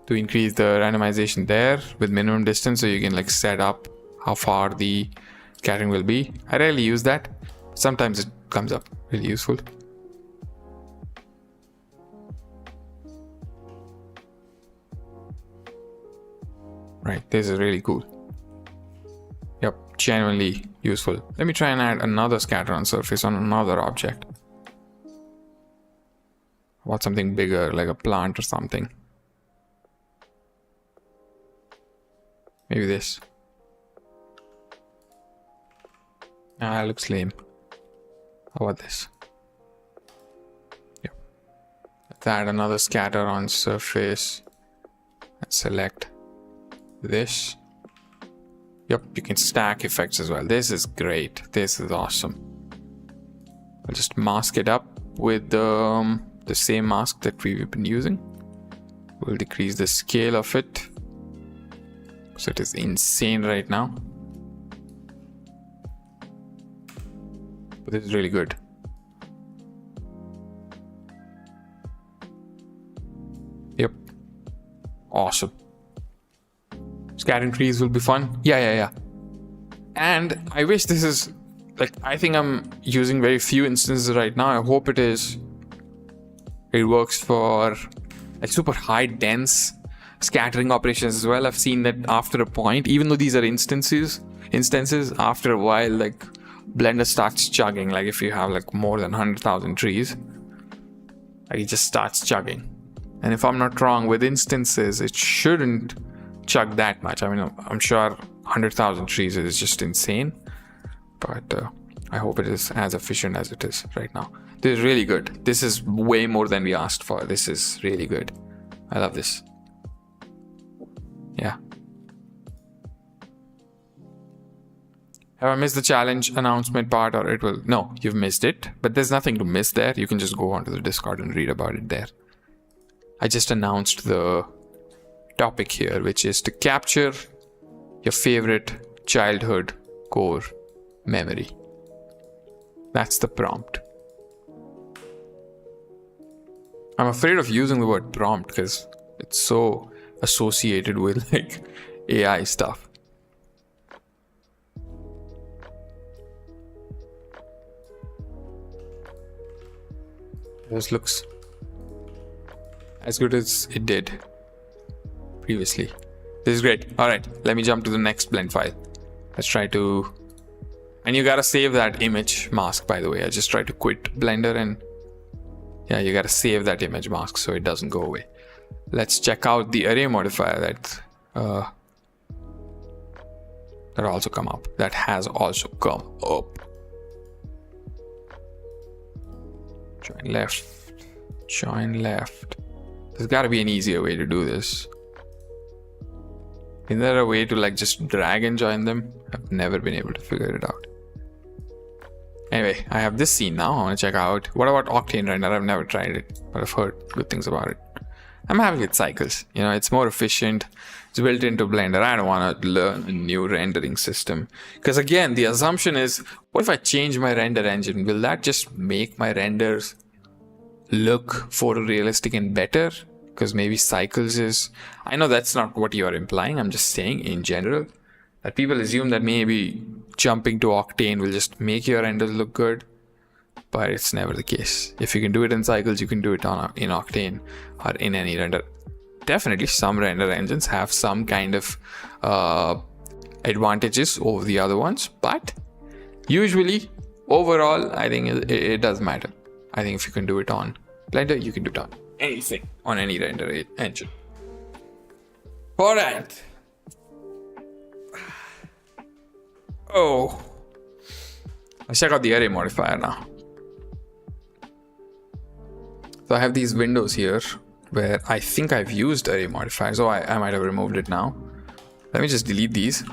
increase the randomization there with minimum distance, so you can like set up how far the scattering will be. I rarely use that. Sometimes it comes up really useful. Right, this is really cool. Yep, genuinely useful. Let me try and add another scatter on surface on another object. What something bigger, like a plant or something. Maybe this. Ah, looks lame. How about this? Yep. Let's add another scatter on surface and select this. Yep, you can stack effects as well. This is great. This is awesome. I'll just mask it up with the same mask that we've been using. We'll decrease the scale of it. So it is insane right now. But this is really good. Yep. Awesome. Scattering trees will be fun. Yeah. And I wish this is like, I think I'm using very few instances right now. I hope it works for like super high dense scattering operations as well. I've seen that after a point, even though these are instances, after a while, like Blender starts chugging. Like if you have like more than 100,000 trees, like it just starts chugging. And if I'm not wrong, with instances, it shouldn't chug that much. I mean, I'm sure 100,000 trees is just insane, but I hope it is as efficient as it is right now. This is really good. This is way more than we asked for. This is really good. I love this. Yeah. Have I missed the challenge announcement part, or it will? No, you've missed it, but there's nothing to miss there. You can just go onto the Discord and read about it there. I just announced the topic here, which is to capture your favorite childhood core memory. That's the prompt. I'm afraid of using the word prompt because it's so associated with like AI stuff. This looks as good as it did previously. This is great. All right, let me jump to the next blend file. Let's try to, and you gotta save that image mask, by the way. I just tried to quit Blender, and yeah, you gotta save that image mask so it doesn't go away. Let's check out the array modifier that also come up. That has also come up. Join left. Join left. There's gotta be an easier way to do this. Is there a way to like just drag and join them? I've never been able to figure it out. Anyway, I have this scene now. I want to check out. What about Octane Render? I've never tried it, but I've heard good things about it. I'm happy with cycles. You know, it's more efficient. It's built into Blender. I don't want to learn a new rendering system. Because again, the assumption is, what if I change my render engine? Will that just make my renders look photorealistic and better? Because maybe cycles is... I know that's not what you're implying. I'm just saying in general that people assume that maybe jumping to Octane will just make your renders look good. But it's never the case. If you can do it in cycles, you can do it in Octane or in any render. Definitely some render engines have some kind of advantages over the other ones. But usually, overall, I think it does matter. I think if you can do it on Blender, you can do it on anything, on any render engine. Alright. Oh. Let's check out the array modifier now. So I have these windows here where I think I've used array modifiers. Oh, I might have removed it now. Let me just delete these.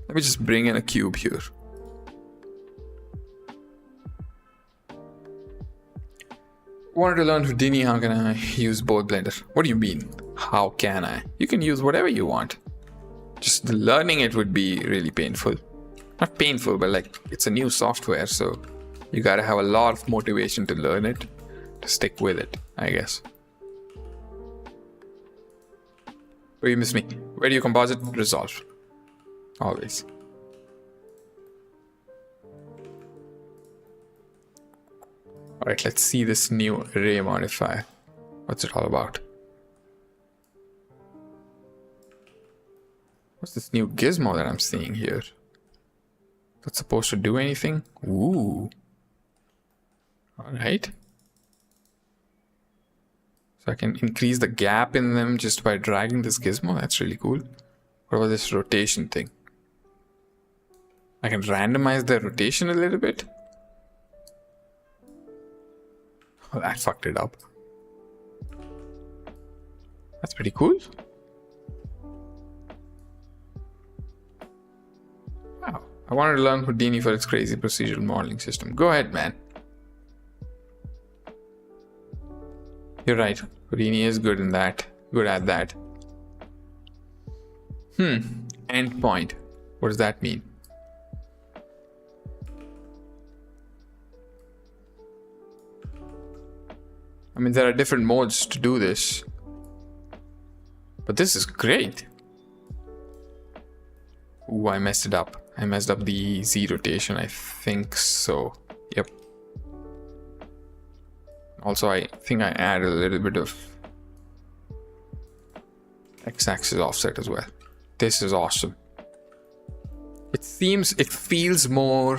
Let me just bring in a cube here. Wanted to learn Houdini, how can I use both Blender? What do you mean? How can I? You can use whatever you want. Just learning it would be really painful. Not painful, but like it's a new software, so you gotta have a lot of motivation to learn it, to stick with it, I guess. Oh, you missed me. Where do you composite? Resolve. Always. Alright, let's see this new array modifier. What's it all about? What's this new gizmo that I'm seeing here? That's supposed to do anything? Ooh. Alright. So I can increase the gap in them just by dragging this gizmo. That's really cool. What about this rotation thing? I can randomize the rotation a little bit. Oh, that fucked it up. That's pretty cool. Wow. I wanted to learn Houdini for its crazy procedural modeling system. Go ahead, man. You're right. Houdini is good in that. Good at that. Endpoint. What does that mean? I mean, there are different modes to do this. But this is great. Ooh, I messed it up. I messed up the Z rotation, I think so. Yep. Also, I think I added a little bit of X-axis offset as well. This is awesome. It feels more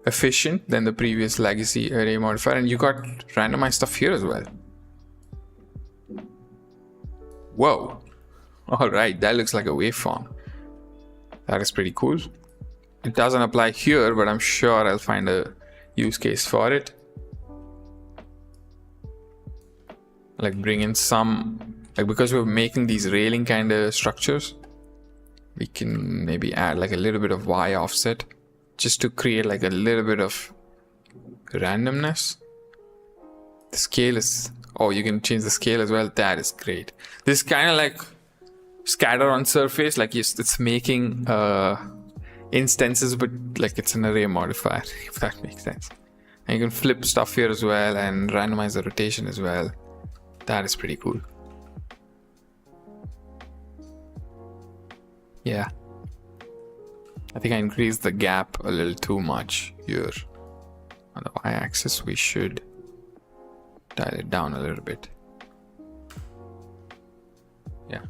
efficient than the previous legacy array modifier, and you got randomized stuff here as well. Whoa. Alright, that looks like a waveform. That is pretty cool. It doesn't apply here, but I'm sure I'll find a use case for it. Like bring in some, like because we're making these railing kind of structures, we can maybe add like a little bit of Y offset just to create like a little bit of randomness. The scale is, oh, you can change the scale as well. That is great. This is kind of like scatter on surface, like it's making instances, but like it's an array modifier, if that makes sense. And you can flip stuff here as well and randomize the rotation as well. That is pretty cool. Yeah. I think I increased the gap a little too much here. On the y-axis, we should dial it down a little bit. Yeah.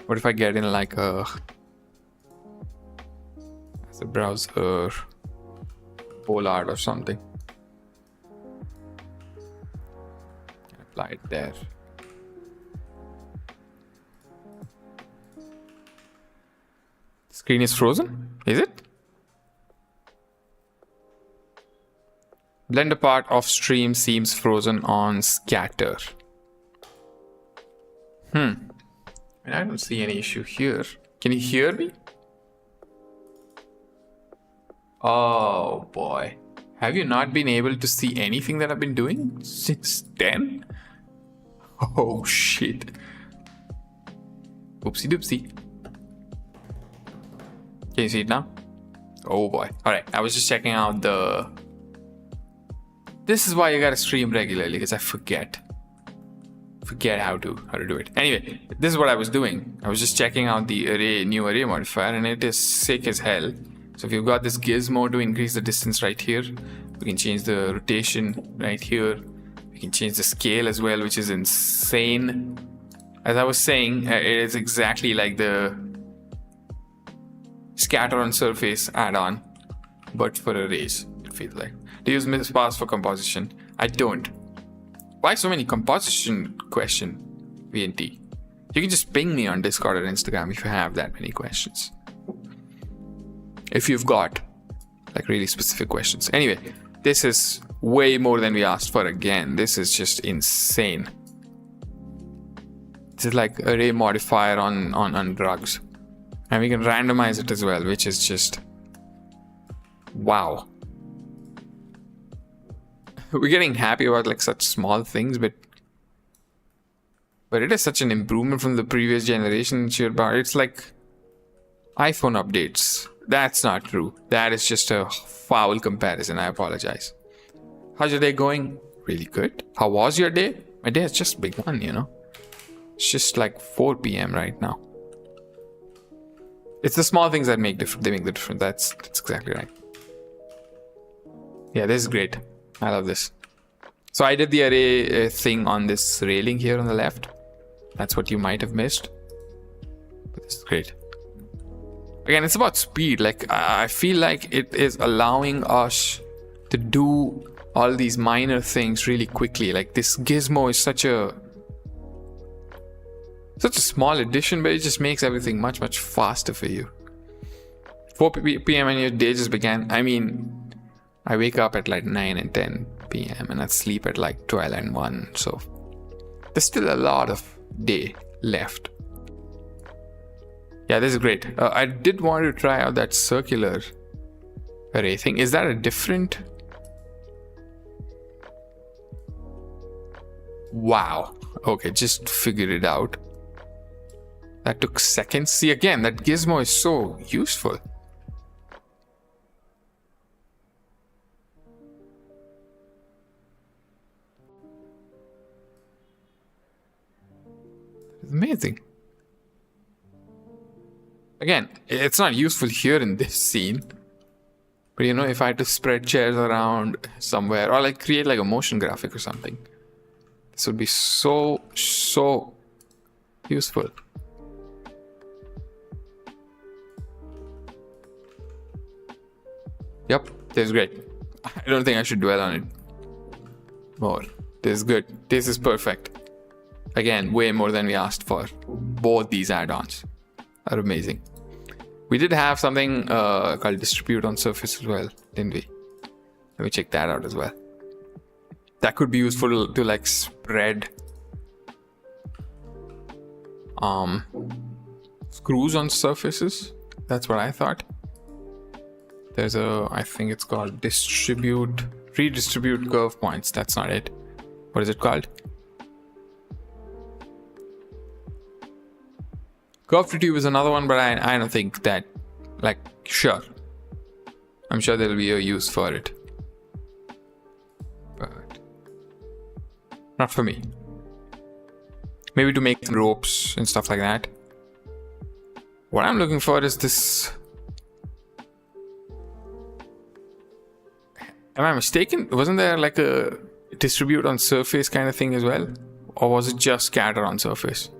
What if I get in like as a browser bollard or something? Apply it there. Screen is frozen? Is it? Blender part of stream seems frozen on scatter. I don't see any issue here. Can you hear me? Oh boy. Have you not been able to see anything that I've been doing since then? Oh shit. Oopsie doopsie. Can you see it now? Oh boy. Alright, I was just checking out the... This is why you gotta stream regularly, because I forget how to do it. Anyway, this is what I was doing. I was just checking out the new array modifier, and it is sick as hell. So if you've got this gizmo to increase the distance right here, we can change the rotation right here. We can change the scale as well, which is insane. As I was saying, it is exactly like the scatter on surface add-on, but for arrays, it feels like. Do you use modifiers for composition? I don't. Why so many composition question, VNT? You can just ping me on Discord or Instagram if you have that many questions. If you've got like really specific questions. Anyway, this is way more than we asked for again. This is just insane. This is like array modifier on drugs. And we can randomize it as well, which is just wow. We're getting happy about like such small things, but it is such an improvement from the previous generation. It's like iPhone updates. That's not true. That is just a foul comparison. I apologize. How's your day going? Really good. How was your day? My day has just begun, you know. It's just like 4 p.m. right now. It's the small things that make difference. They make the difference. That's exactly right. Yeah, this is great. I love this. So I did the array thing on this railing here on the left. That's what you might have missed. But this is great. Again, it's about speed. Like, I feel like it is allowing us to do all these minor things really quickly. Like, this gizmo is such a small addition, but it just makes everything much, much faster for you. 4 p.m. and your day just began. I mean, I wake up at like 9 and 10 p.m. and I sleep at like 12 and 1. So there's still a lot of day left. Yeah, this is great. I did want to try out that circular array thing. Is that a different? Wow. Okay, just figured it out. That took seconds. See, again, that gizmo is so useful. It's amazing. Again, it's not useful here in this scene. But you know, if I had to spread chairs around somewhere or like create like a motion graphic or something, this would be so useful. Yep, this is great. I don't think I should dwell on it more. This is good. This is perfect. Again, way more than we asked for. Both these add-ons are amazing. We did have something called distribute on surface as well, didn't we? Let me check that out as well. That could be useful to like spread screws on surfaces. That's what I thought. There's I think it's called redistribute curve points. That's not it. What is it called? Curve to tube is another one, but I don't think that, like, sure. I'm sure there'll be a use for it. But not for me. Maybe to make ropes and stuff like that. What I'm looking for is this. Am I mistaken? Wasn't there like a distribute on surface kind of thing as well? Or was it just scatter on surface?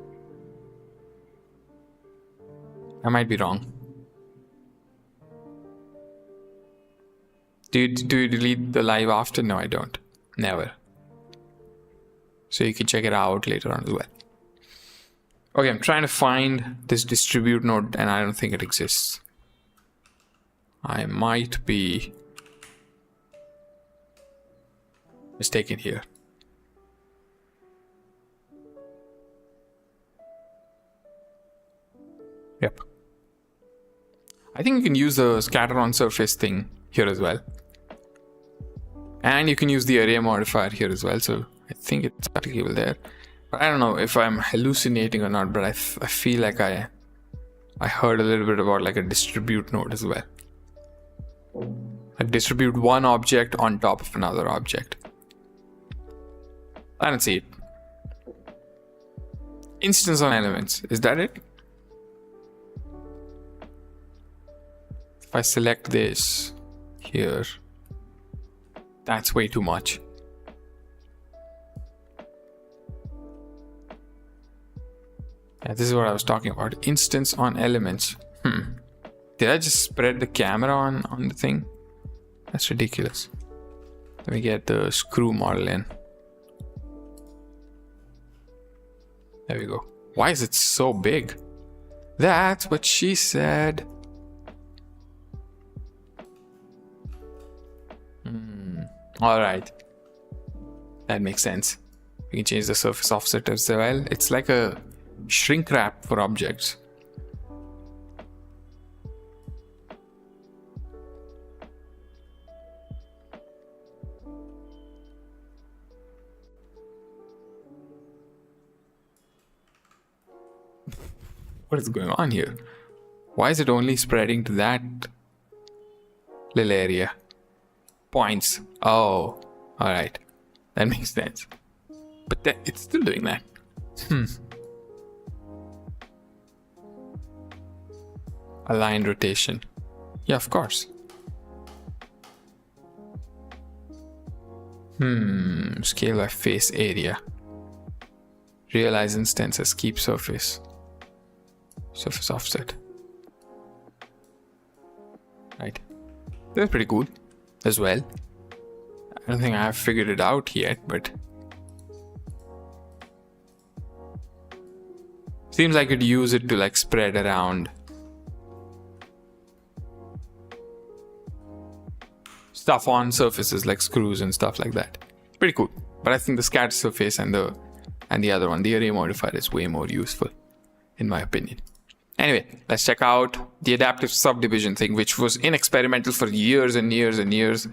I might be wrong. Do you delete the live after? No, I don't. Never. So you can check it out later on as well. Okay, I'm trying to find this distribute node and I don't think it exists. I might be mistaken here. Yep. I think you can use the scatter on surface thing here as well. And you can use the array modifier here as well. So I think it's applicable there. But I don't know if I'm hallucinating or not, but I feel like I heard a little bit about like a distribute node as well. Like distribute one object on top of another object. I don't see it. Instance on elements. Is that it? If I select this here, that's way too much. Yeah, this is what I was talking about. Instance on elements. Did I just spread the camera on the thing? That's ridiculous. Let me get the screw model in. There we go. Why is it so big? That's what she said. All right. That makes sense. We can change the surface offset as well. It's like a shrink wrap for objects. What is going on here? Why is it only spreading to that little area? Points. Oh, all right. That makes sense. But it's still doing that. Aligned rotation. Yeah, of course. Scale by face area. Realize instances. Keep surface. Surface offset. Right. That's pretty cool as well. I don't think I have figured it out yet, but seems like you'd use it to like spread around stuff on surfaces like screws and stuff like that. Pretty cool. But I think the scatter surface and the other one, the array modifier, is way more useful in my opinion. Anyway, let's check out the adaptive subdivision thing, which was in experimental for years and years and years,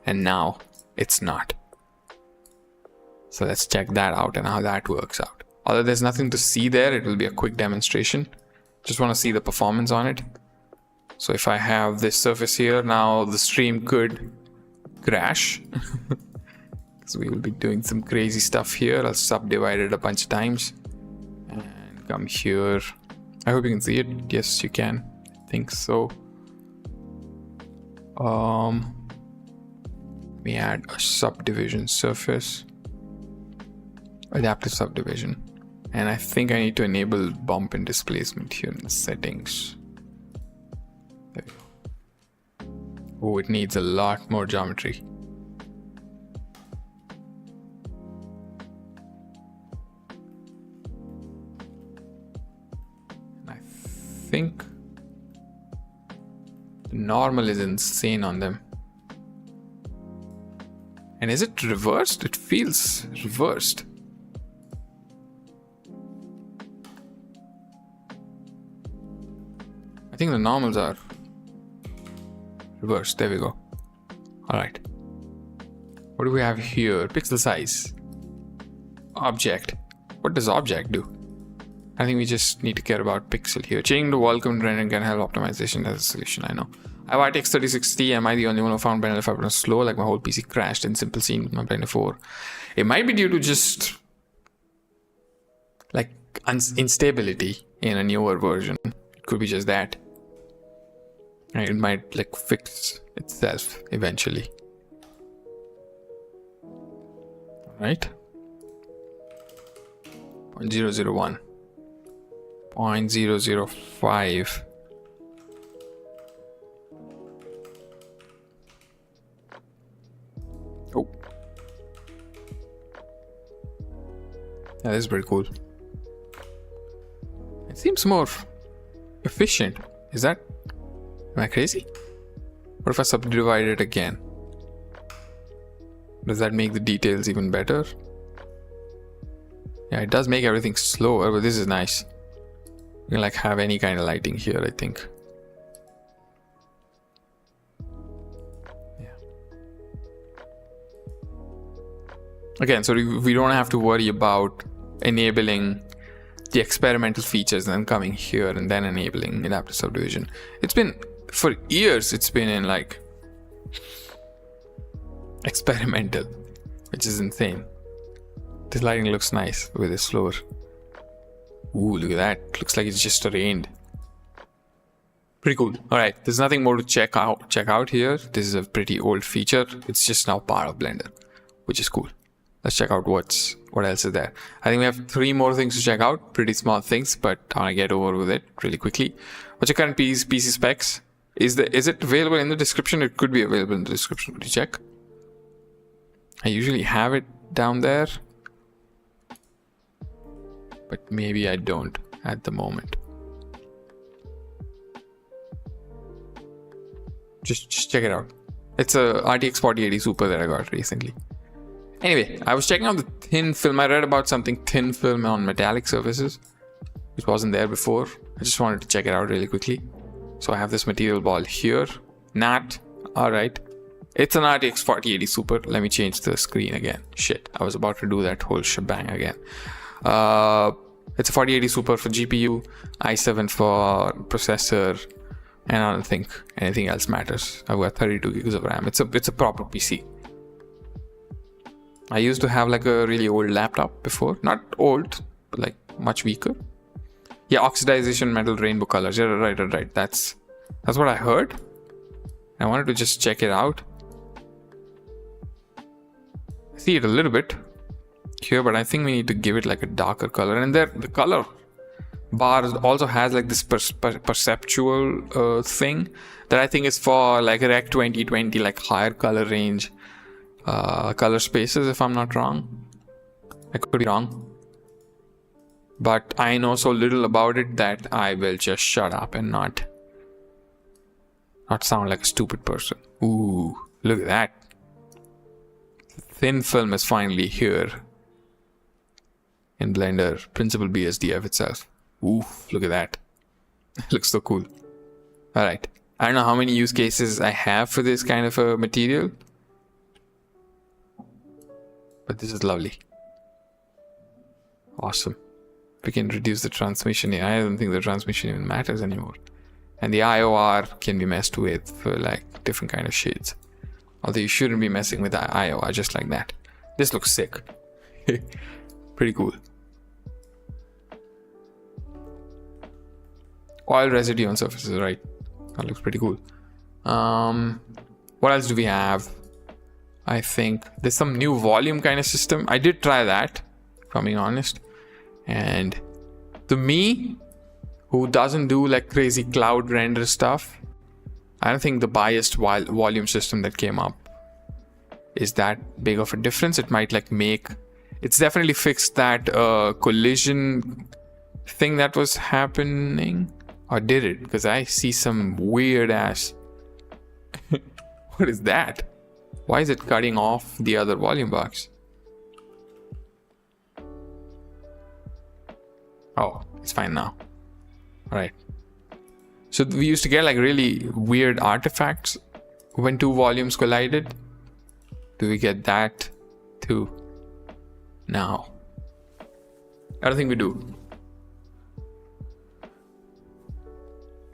and now it's not. So let's check that out and how that works out. Although there's nothing to see there, it will be a quick demonstration. Just want to see the performance on it. So if I have this surface here, now the stream could crash. Because we will be doing some crazy stuff here. I'll subdivide it a bunch of times. And come here. I hope you can see it. Yes, you can. I think so. Let me add a subdivision surface. Adaptive subdivision. And I think I need to enable bump and displacement here in the settings. There we go. Oh, it needs a lot more geometry. And I think the normal is insane on them. And is it reversed? It feels reversed. I think the normals are reversed. There we go. Alright. What do we have here? Pixel size. Object. What does object do? I think we just need to care about pixel here. Changing the wall count rendering can help optimization as a solution, I know. I have RTX 3060. Am I the only one who found Blender 5 slow? Like my whole PC crashed in simple scene with my Blender 4. It might be due to just like instability in a newer version. It could be just that. And it might like fix itself eventually. Right? 0.001. 0.005. Oh. Yeah, this is pretty cool. It seems more efficient. Is that... Am I crazy? What if I subdivide it again? Does that make the details even better? Yeah, it does make everything slower, but this is nice. You can like have any kind of lighting here, I think. Yeah. Again, so we don't have to worry about enabling the experimental features and then coming here and then enabling adaptive subdivision. It's been, for years, it's been in like experimental, which is insane. This lighting looks nice with this floor. Ooh, look at that. Looks like it's just rained. Pretty cool. Alright, there's nothing more to check out here. This is a pretty old feature. It's just now part of Blender, which is cool. Let's check out what else is there. I think we have 3 more things to check out. Pretty small things, but I want to get over with it really quickly. What's your current PC specs? Is it available in the description? It could be available in the description. Could you check? I usually have it down there, but maybe I don't at the moment. Just check it out. It's a RTX 4080 Super that I got recently. Anyway, I was checking out the thin film. I read about something thin film on metallic surfaces, which wasn't there before. I just wanted to check it out really quickly. So I have this material ball here. Not. Alright. It's an RTX 4080 Super. Let me change the screen again. Shit, I was about to do that whole shebang again. It's a 4080 Super for GPU, i7 for processor, and I don't think anything else matters. I've got 32 gigs of RAM. It's a proper PC. I used to have like a really old laptop before. Not old, but like much weaker. Yeah, oxidization, metal, rainbow colors. Yeah, right. That's what I heard. I wanted to just check it out. I see it a little bit here, but I think we need to give it like a darker color. And there, the color bar also has like this perceptual thing that I think is for like Rec 2020, like higher color range. Color spaces, if I'm not wrong. I could be wrong, but I know so little about it that I will just shut up and not sound like a stupid person. Ooh, look at that. Thin film is finally here in Blender, Principal BSDF itself. Ooh, look at that. It looks so cool. Alright, I don't know how many use cases I have for this kind of a material, but this is lovely. Awesome. We can reduce the transmission. I don't think the transmission even matters anymore. And the IOR can be messed with for like different kind of shades. Although you shouldn't be messing with the IOR just like that. This looks sick. Pretty cool. Oil residue on surfaces, right? That looks pretty cool. What else do we have? I think there's some new volume kind of system. I did try that, if I'm being honest. And to me, who doesn't do like crazy cloud render stuff, I don't think the biased volume system that came up is that big of a difference. It might like it's definitely fixed that collision thing that was happening. Or did it? Because I see some weird ass. What is that? Why is it cutting off the other volume box? Oh, it's fine now. Alright. So we used to get like really weird artifacts when 2 volumes collided. Do we get that too now? I don't think we do.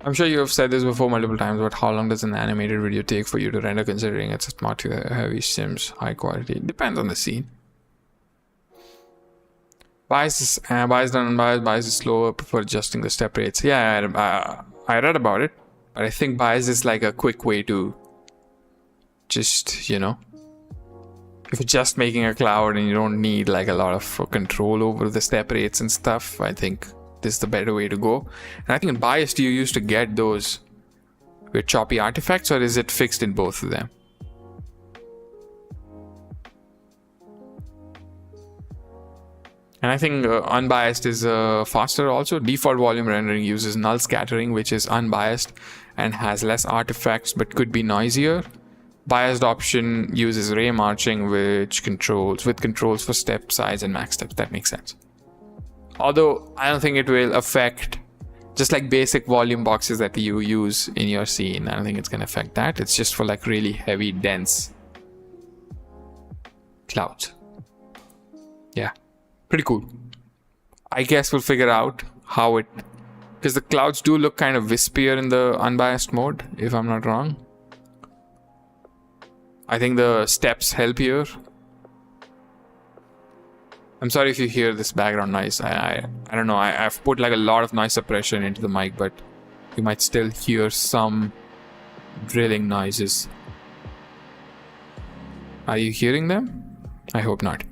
I'm sure you have said this before multiple times, but how long does an animated video take for you to render considering it's a smart heavy sims high quality? It depends on the scene. Bias and unbiased. Bias is slower. Prefer adjusting the step rates. Yeah, I read about it, but I think bias is like a quick way to just, if you're just making a cloud and you don't need like a lot of control over the step rates and stuff, I think this is the better way to go. And I think in bias, do you used to get those with choppy artifacts, or is it fixed in both of them? And I think unbiased is faster also. Default volume rendering uses null scattering, which is unbiased and has less artifacts but could be noisier. Biased option uses ray marching, which controls for step size and max steps. That makes sense. Although I don't think it will affect, just like basic volume boxes that you use in your scene, I don't think it's going to affect that. It's just for like really heavy, dense clouds. Yeah. Pretty cool. I guess we'll figure out how it, because the clouds do look kind of wispier in the unbiased mode, if I'm not wrong. I think the steps help here. I'm sorry if you hear this background noise. I don't know. I've put like a lot of noise suppression into the mic, but you might still hear some drilling noises. Are you hearing them? I hope not.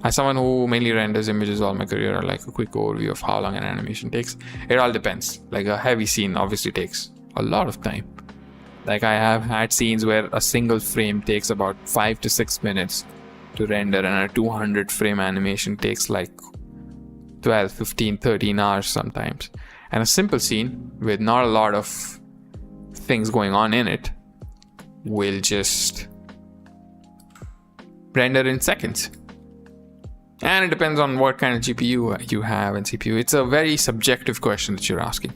As someone who mainly renders images all my career, I'd like a quick overview of how long an animation takes. It all depends. Like a heavy scene obviously takes a lot of time. Like I have had scenes where a single frame takes about 5 to 6 minutes to render, and a 200 frame animation takes like 12, 15, 13 hours sometimes. And a simple scene with not a lot of things going on in it will just render in seconds. And it depends on what kind of GPU you have and CPU. It's a very subjective question that you're asking.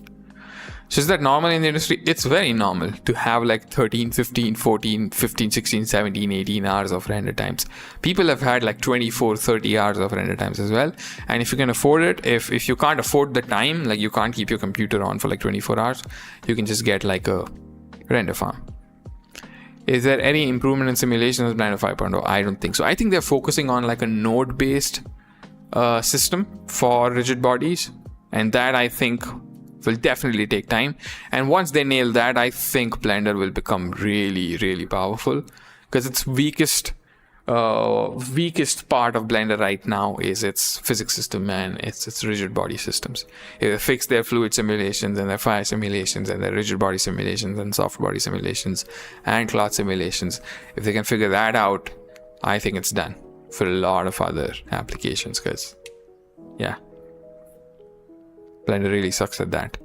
So is that normal in the industry? It's very normal to have like 13, 15, 14, 15, 16, 17, 18 hours of render times. People have had like 24, 30 hours of render times as well. And if you can afford it, if you can't afford the time, like you can't keep your computer on for like 24 hours, you can just get like a render farm. Is there any improvement in simulation with Blender 5.0? I don't think so. I think they're focusing on like a node-based system for rigid bodies, and that I think will definitely take time. And once they nail that, I think Blender will become really, really powerful, because its weakest part of Blender right now is its physics system and its rigid body systems. If they fix their fluid simulations and their fire simulations and their rigid body simulations and soft body simulations and cloth simulations, if they can figure that out, I think it's done for a lot of other applications, because yeah, Blender really sucks at that.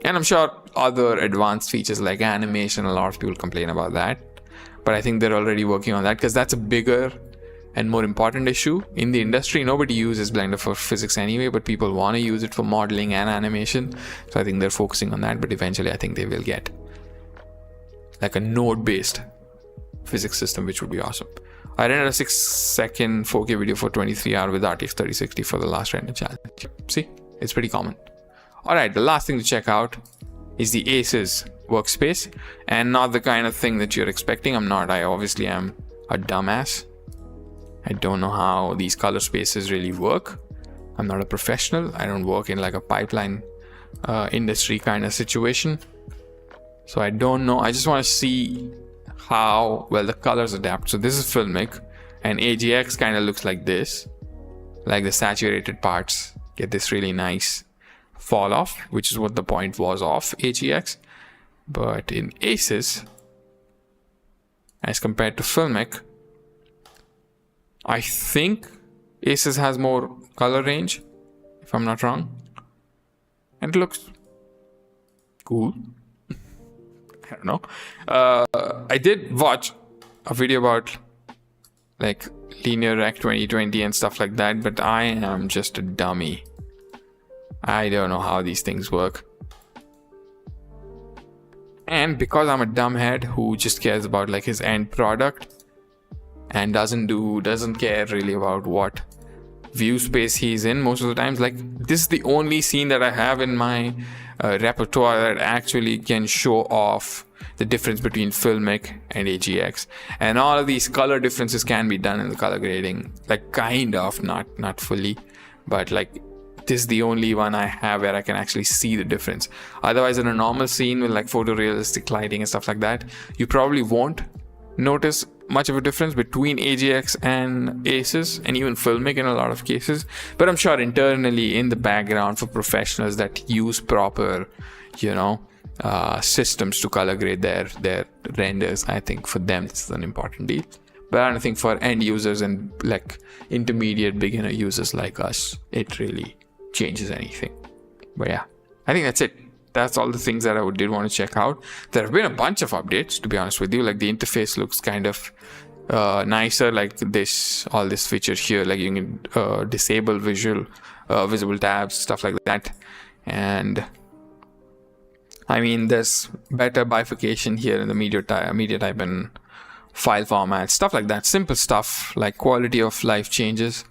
And I'm sure other advanced features like animation, a lot of people complain about that. But I think they're already working on that, because that's a bigger and more important issue in the industry. Nobody uses Blender for physics anyway, but people want to use it for modeling and animation. So I think they're focusing on that, but eventually I think they will get like a node-based physics system, which would be awesome. I rendered a 6-second 4K video for 23 hours with RTX 3060 for the last render challenge. See, it's pretty common. All right, the last thing to check out is the ASUS workspace, and not the kind of thing that you're expecting. I obviously am a dumbass. I don't know how these color spaces really work. I'm not a professional. I don't work in like a pipeline industry kind of situation. So I don't know. I just want to see how well the colors adapt. So this is Filmic, and AGX kind of looks like this. Like the saturated parts get this really nice fall off, which is what the point was of AGX. But in ASUS, as compared to Filmic, I think ASUS has more color range, if I'm not wrong. And it looks cool. I don't know. I did watch a video about like linear rec 2020 and stuff like that, but I am just a dummy. I don't know how these things work. And because I'm a dumbhead who just cares about like his end product and doesn't care really about what view space he's in most of the times, like this is the only scene that I have in my repertoire that actually can show off the difference between Filmic and AGX. And all of these color differences can be done in the color grading, like kind of, not fully, but like this is the only one I have where I can actually see the difference. Otherwise, in a normal scene with like photorealistic lighting and stuff like that, you probably won't notice much of a difference between AGX and ASUS, and even Filmic in a lot of cases. But I'm sure internally in the background for professionals that use proper, systems to color grade their renders, I think for them this is an important deal. But I don't think for end users and like intermediate beginner users like us, it really changes anything. But yeah, I think that's it. That's all the things that I did want to check out. There have been a bunch of updates, to be honest with you. Like the interface looks kind of nicer, like all this feature here, like you can disable visible tabs, stuff like that. And I mean, there's better bifurcation here in the media type and file format, stuff like that. Simple stuff like quality of life changes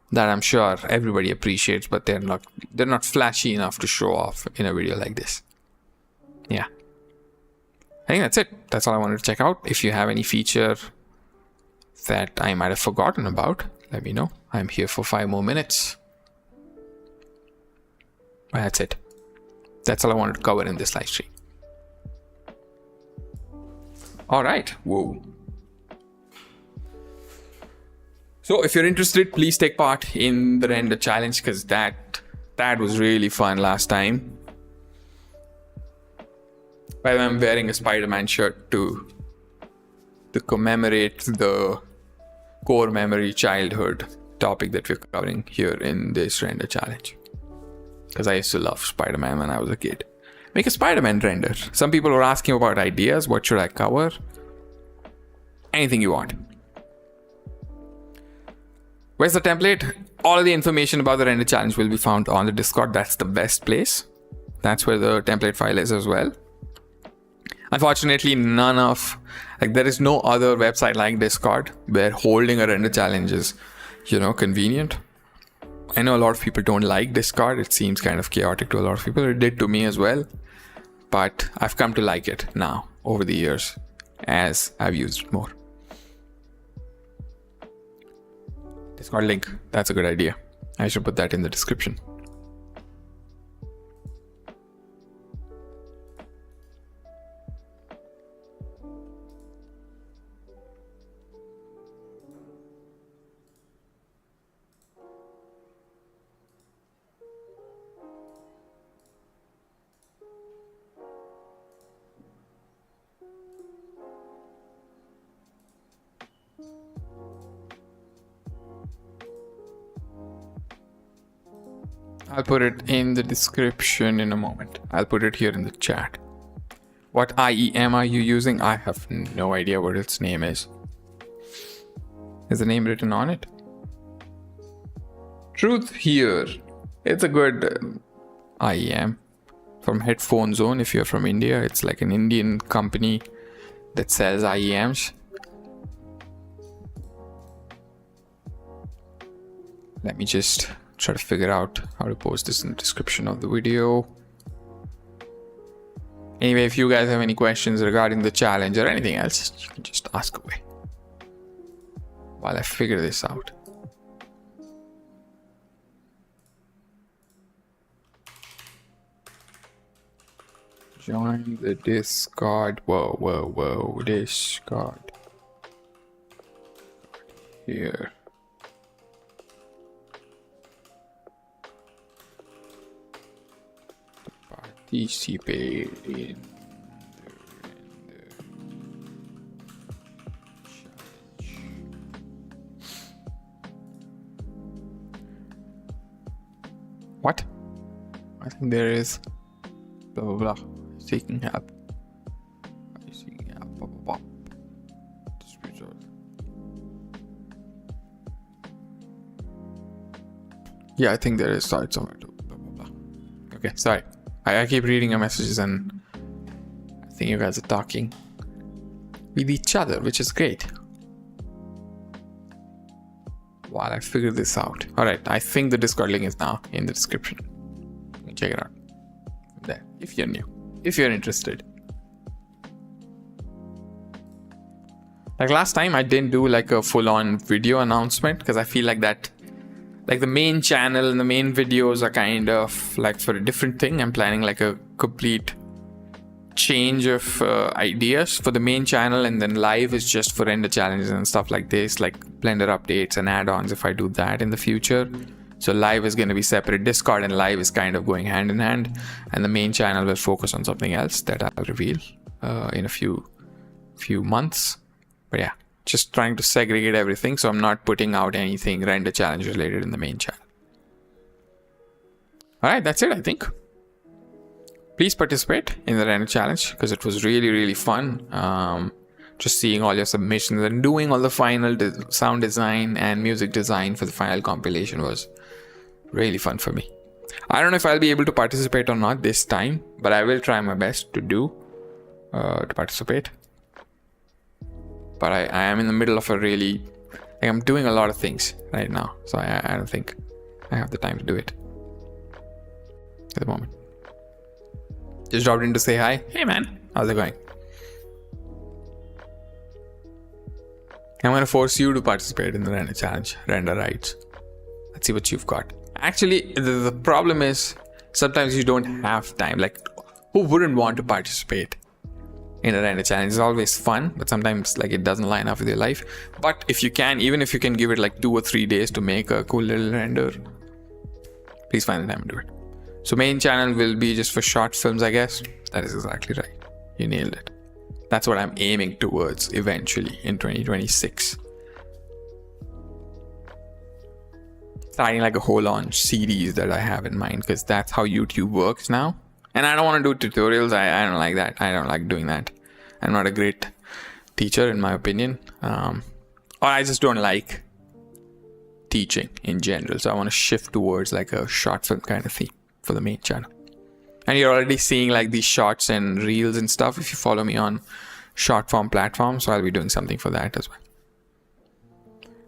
that I'm sure everybody appreciates, but they're not flashy enough to show off in a video like this. Yeah, I think that's it. That's all I wanted to check out. If you have any feature that I might have forgotten about, let me know. I'm here for 5 more minutes. But that's it. That's all I wanted to cover in this live stream. All right. Whoa. So if you're interested, please take part in the render challenge, because that was really fun last time. By the way, I'm wearing a Spider-Man shirt to commemorate the core memory childhood topic that we're covering here in this render challenge. Because I used to love Spider-Man when I was a kid. Make a Spider-Man render. Some people were asking about ideas. What should I cover? Anything you want. Where's the template? All of the information about the render challenge will be found on the Discord. That's the best place. That's where the template file is as well. Unfortunately, there is no other website like Discord where holding a render challenge is, convenient. I know a lot of people don't like Discord. It seems kind of chaotic to a lot of people. It did to me as well. But I've come to like it now over the years as I've used it more. Discord link, that's a good idea. I should put that in the description. I'll put it in the description in a moment. I'll put it here in the chat. What IEM are you using? I have no idea what its name is. Is the name written on it? Truth here. It's a good IEM from Headphone Zone. If you're from India, it's like an Indian company that sells IEMs. Let me just try to figure out how to post this in the description of the video. Anyway, if you guys have any questions regarding the challenge or anything else, you can just ask away while I figure this out. Join the Discord. Whoa. Discord. Here. Participate in the challenge. What? I think there is blah blah blah. Seeking help. Seeking help. Blah blah blah. Yeah, I think there is. Sorry, somewhere too. Blah blah blah. Okay, sorry. I keep reading your messages and I think you guys are talking with each other, which is great. While I figure this out. Alright, I think the Discord link is now in the description. You can check it out there if you're new, if you're interested. Like last time I didn't do like a full-on video announcement because I feel like that, like the main channel and the main videos are kind of like for a different thing. I'm planning like a complete change of ideas for the main channel, and then live is just for render challenges and stuff like this, like Blender updates and add-ons if I do that in the future. So live is going to be separate. Discord and live is kind of going hand in hand, and the main channel will focus on something else that I'll reveal in a few months. But yeah, just trying to segregate everything so I'm not putting out anything render challenge related in the main channel. All right, that's it, I think. Please participate in the render challenge because it was really, really fun. Just seeing all your submissions and doing all the final sound design and music design for the final compilation was really fun for me. I don't know if I'll be able to participate or not this time, but I will try my best to participate. But I am in the middle of a really, like I'm doing a lot of things right now, so I don't think I have the time to do it at the moment. Just dropped in to say hi. Hey man, how's it going? I'm going to force you to participate in the render challenge, render rights. Let's see what you've got. Actually, the problem is sometimes you don't have time. Like, who wouldn't want to participate in a render challenge? It's always fun, but sometimes like it doesn't line up with your life. But if you can, even if you can give it like 2 or 3 days to make a cool little render, please find the time to do it. So main channel will be just for short films, I guess. That is exactly right. You nailed it. That's what I'm aiming towards eventually in 2026. Starting like a whole on series that I have in mind, because that's how YouTube works now. And I don't want to do tutorials. I don't like that. I don't like doing that. I'm not a great teacher in my opinion. Or I just don't like teaching in general. So I want to shift towards like a short film kind of theme for the main channel. And you're already seeing like these shorts and reels and stuff if you follow me on short form platforms. So I'll be doing something for that as well.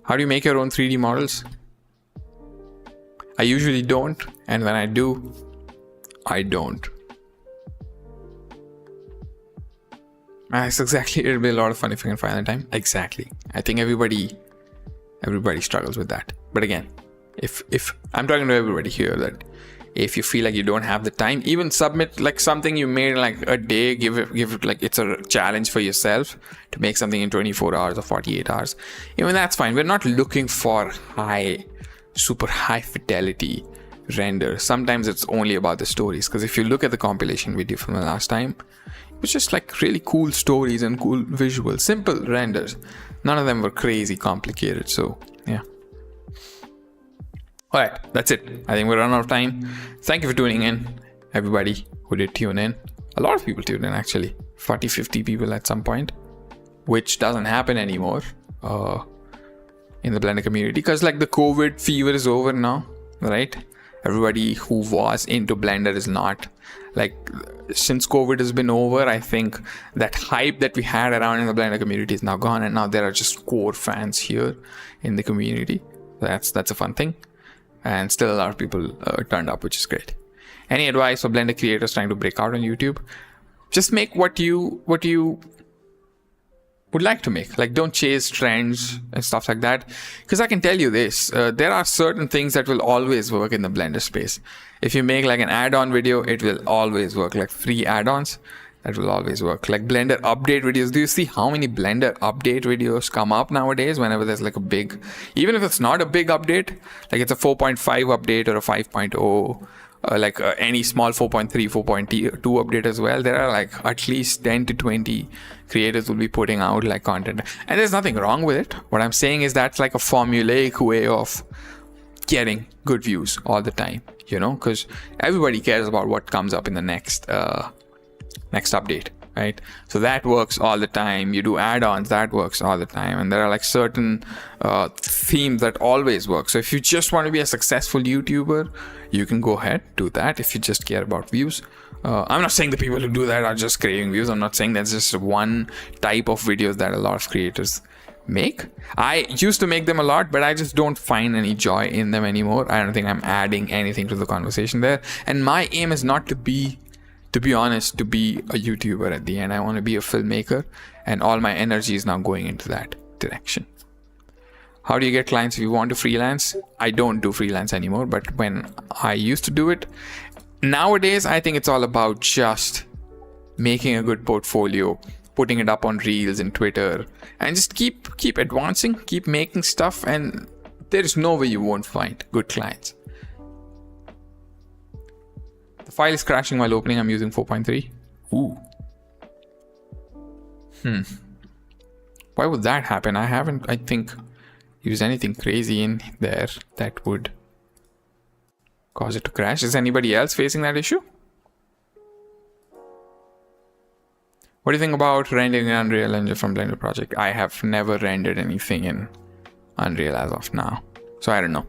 How do you make your own 3D models? I usually don't, and when I do, I don't. That's exactly, it'll be a lot of fun if you can find the time. Exactly. I think everybody struggles with that. But again, if I'm talking to everybody here, that if you feel like you don't have the time, even submit like something you made in like a day, give it like it's a challenge for yourself to make something in 24 hours or 48 hours. Even that's fine. We're not looking for super high fidelity render. Sometimes it's only about the stories, because if you look at the compilation video from the last time, it was just like really cool stories and cool visuals, simple renders. None of them were crazy complicated. So yeah. All right, that's it. I think we're running out of time. Thank you for tuning in, everybody who did tune in. A lot of people tuned in actually, 40-50 people at some point, which doesn't happen anymore in the Blender community, because like the COVID fever is over now, right? Everybody who was into Blender is not. Like, since COVID has been over, I think that hype that we had around in the Blender community is now gone, and now there are just core fans here in the community. That's a fun thing. And still a lot of people turned up, which is great. Any advice for Blender creators trying to break out on YouTube? Just make what you would like to make. Like, don't chase trends and stuff like that. Because I can tell you this, there are certain things that will always work in the Blender space. If you make like an add-on video, it will always work. Like free add-ons, that will always work. Like Blender update videos. Do you see how many Blender update videos come up nowadays whenever there's like a big, even if it's not a big update, like it's a 4.5 update or a 5.0, like any small 4.3, 4.2 update as well, there are like at least 10 to 20 creators will be putting out like content. And there's nothing wrong with it. What I'm saying is that's like a formulaic way of getting good views all the time, you know, because everybody cares about what comes up in the next update, right? So that works all the time. You do add-ons, that works all the time. And there are like certain themes that always work. So if you just want to be a successful YouTuber, you can go ahead, do that if you just care about views. I'm not saying the people who do that are just craving views. I'm not saying that's just one type of videos that a lot of creators make. I used to make them a lot, but I just don't find any joy in them anymore. I don't think I'm adding anything to the conversation there. And my aim is not to be honest, to be a YouTuber at the end. I want to be a filmmaker, and all my energy is now going into that direction. How do you get clients if you want to freelance? I don't do freelance anymore, but when I used to do it, nowadays I think it's all about just making a good portfolio, putting it up on Reels and Twitter, and just keep advancing, keep making stuff, and there is no way you won't find good clients. The file is crashing while opening. I'm using 4.3. Ooh. Why would that happen? I haven't, I think, used anything crazy in there that would cause it to crash. Is anybody else facing that issue? What do you think about rendering in Unreal Engine from Blender project? I have never rendered anything in Unreal as of now, so I don't know.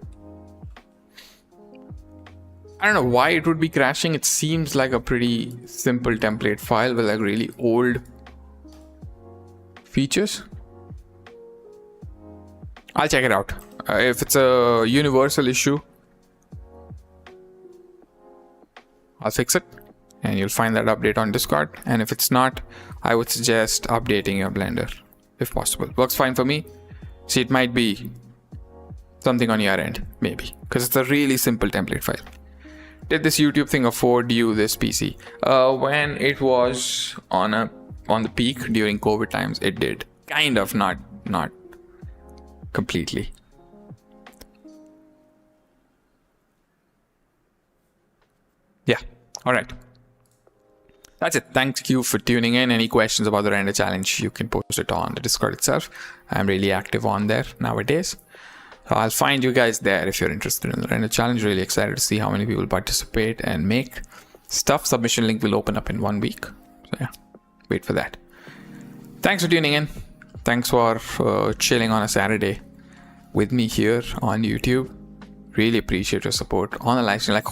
I don't know why it would be crashing. It seems like a pretty simple template file with like really old features. I'll check it out. If it's a universal issue, I'll fix it, and you'll find that update on Discord. And if it's not, I would suggest updating your Blender if possible. Works fine for me. See, it might be something on your end, maybe, because it's a really simple template file. Did this YouTube thing afford you this PC? When it was on the peak during COVID times, it did. Kind of, not completely. Yeah. All right. That's it. Thank you for tuning in. Any questions about the render challenge, you can post it on the Discord itself. I'm really active on there nowadays. So I'll find you guys there if you're interested in the render challenge. Really excited to see how many people participate and make stuff. Submission link will open up in 1 week. So yeah, wait for that. Thanks for tuning in. Thanks for chilling on a Saturday with me here on YouTube. Really appreciate your support on the live stream. Like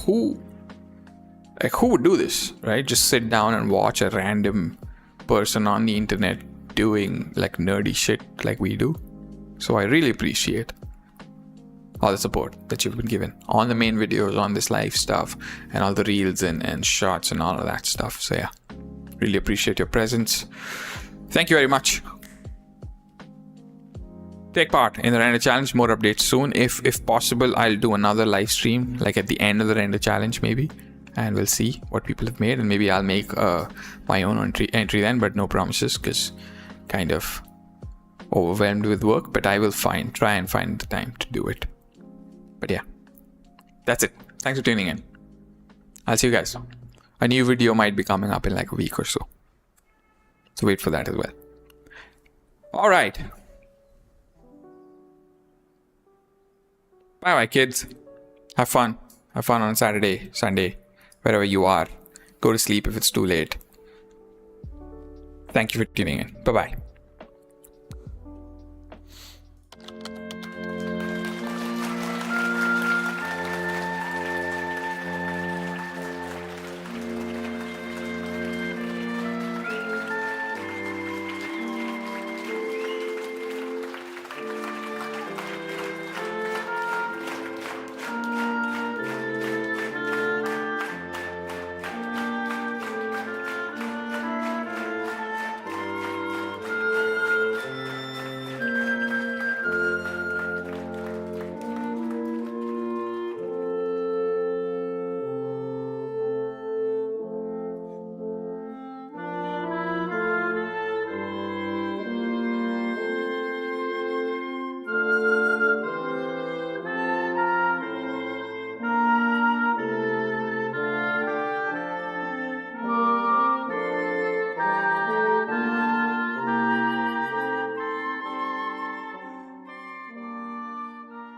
who would do this, right? Just sit down and watch a random person on the internet doing like nerdy shit like we do. So I really appreciate all the support that you've been given on the main videos, on this live stuff, and all the reels and shots and all of that stuff. So yeah, really appreciate your presence. Thank you very much. Take part in the render challenge. More updates soon. If possible, I'll do another live stream like at the end of the render challenge maybe, and we'll see what people have made, and maybe I'll make my own entry then, but no promises because kind of overwhelmed with work, but I will try and find the time to do it. But yeah, that's it. Thanks for tuning in. I'll see you guys. A new video might be coming up in like a week or so. So wait for that as well. All right. Bye-bye, kids. Have fun. Have fun on Saturday, Sunday, wherever you are. Go to sleep if it's too late. Thank you for tuning in. Bye-bye.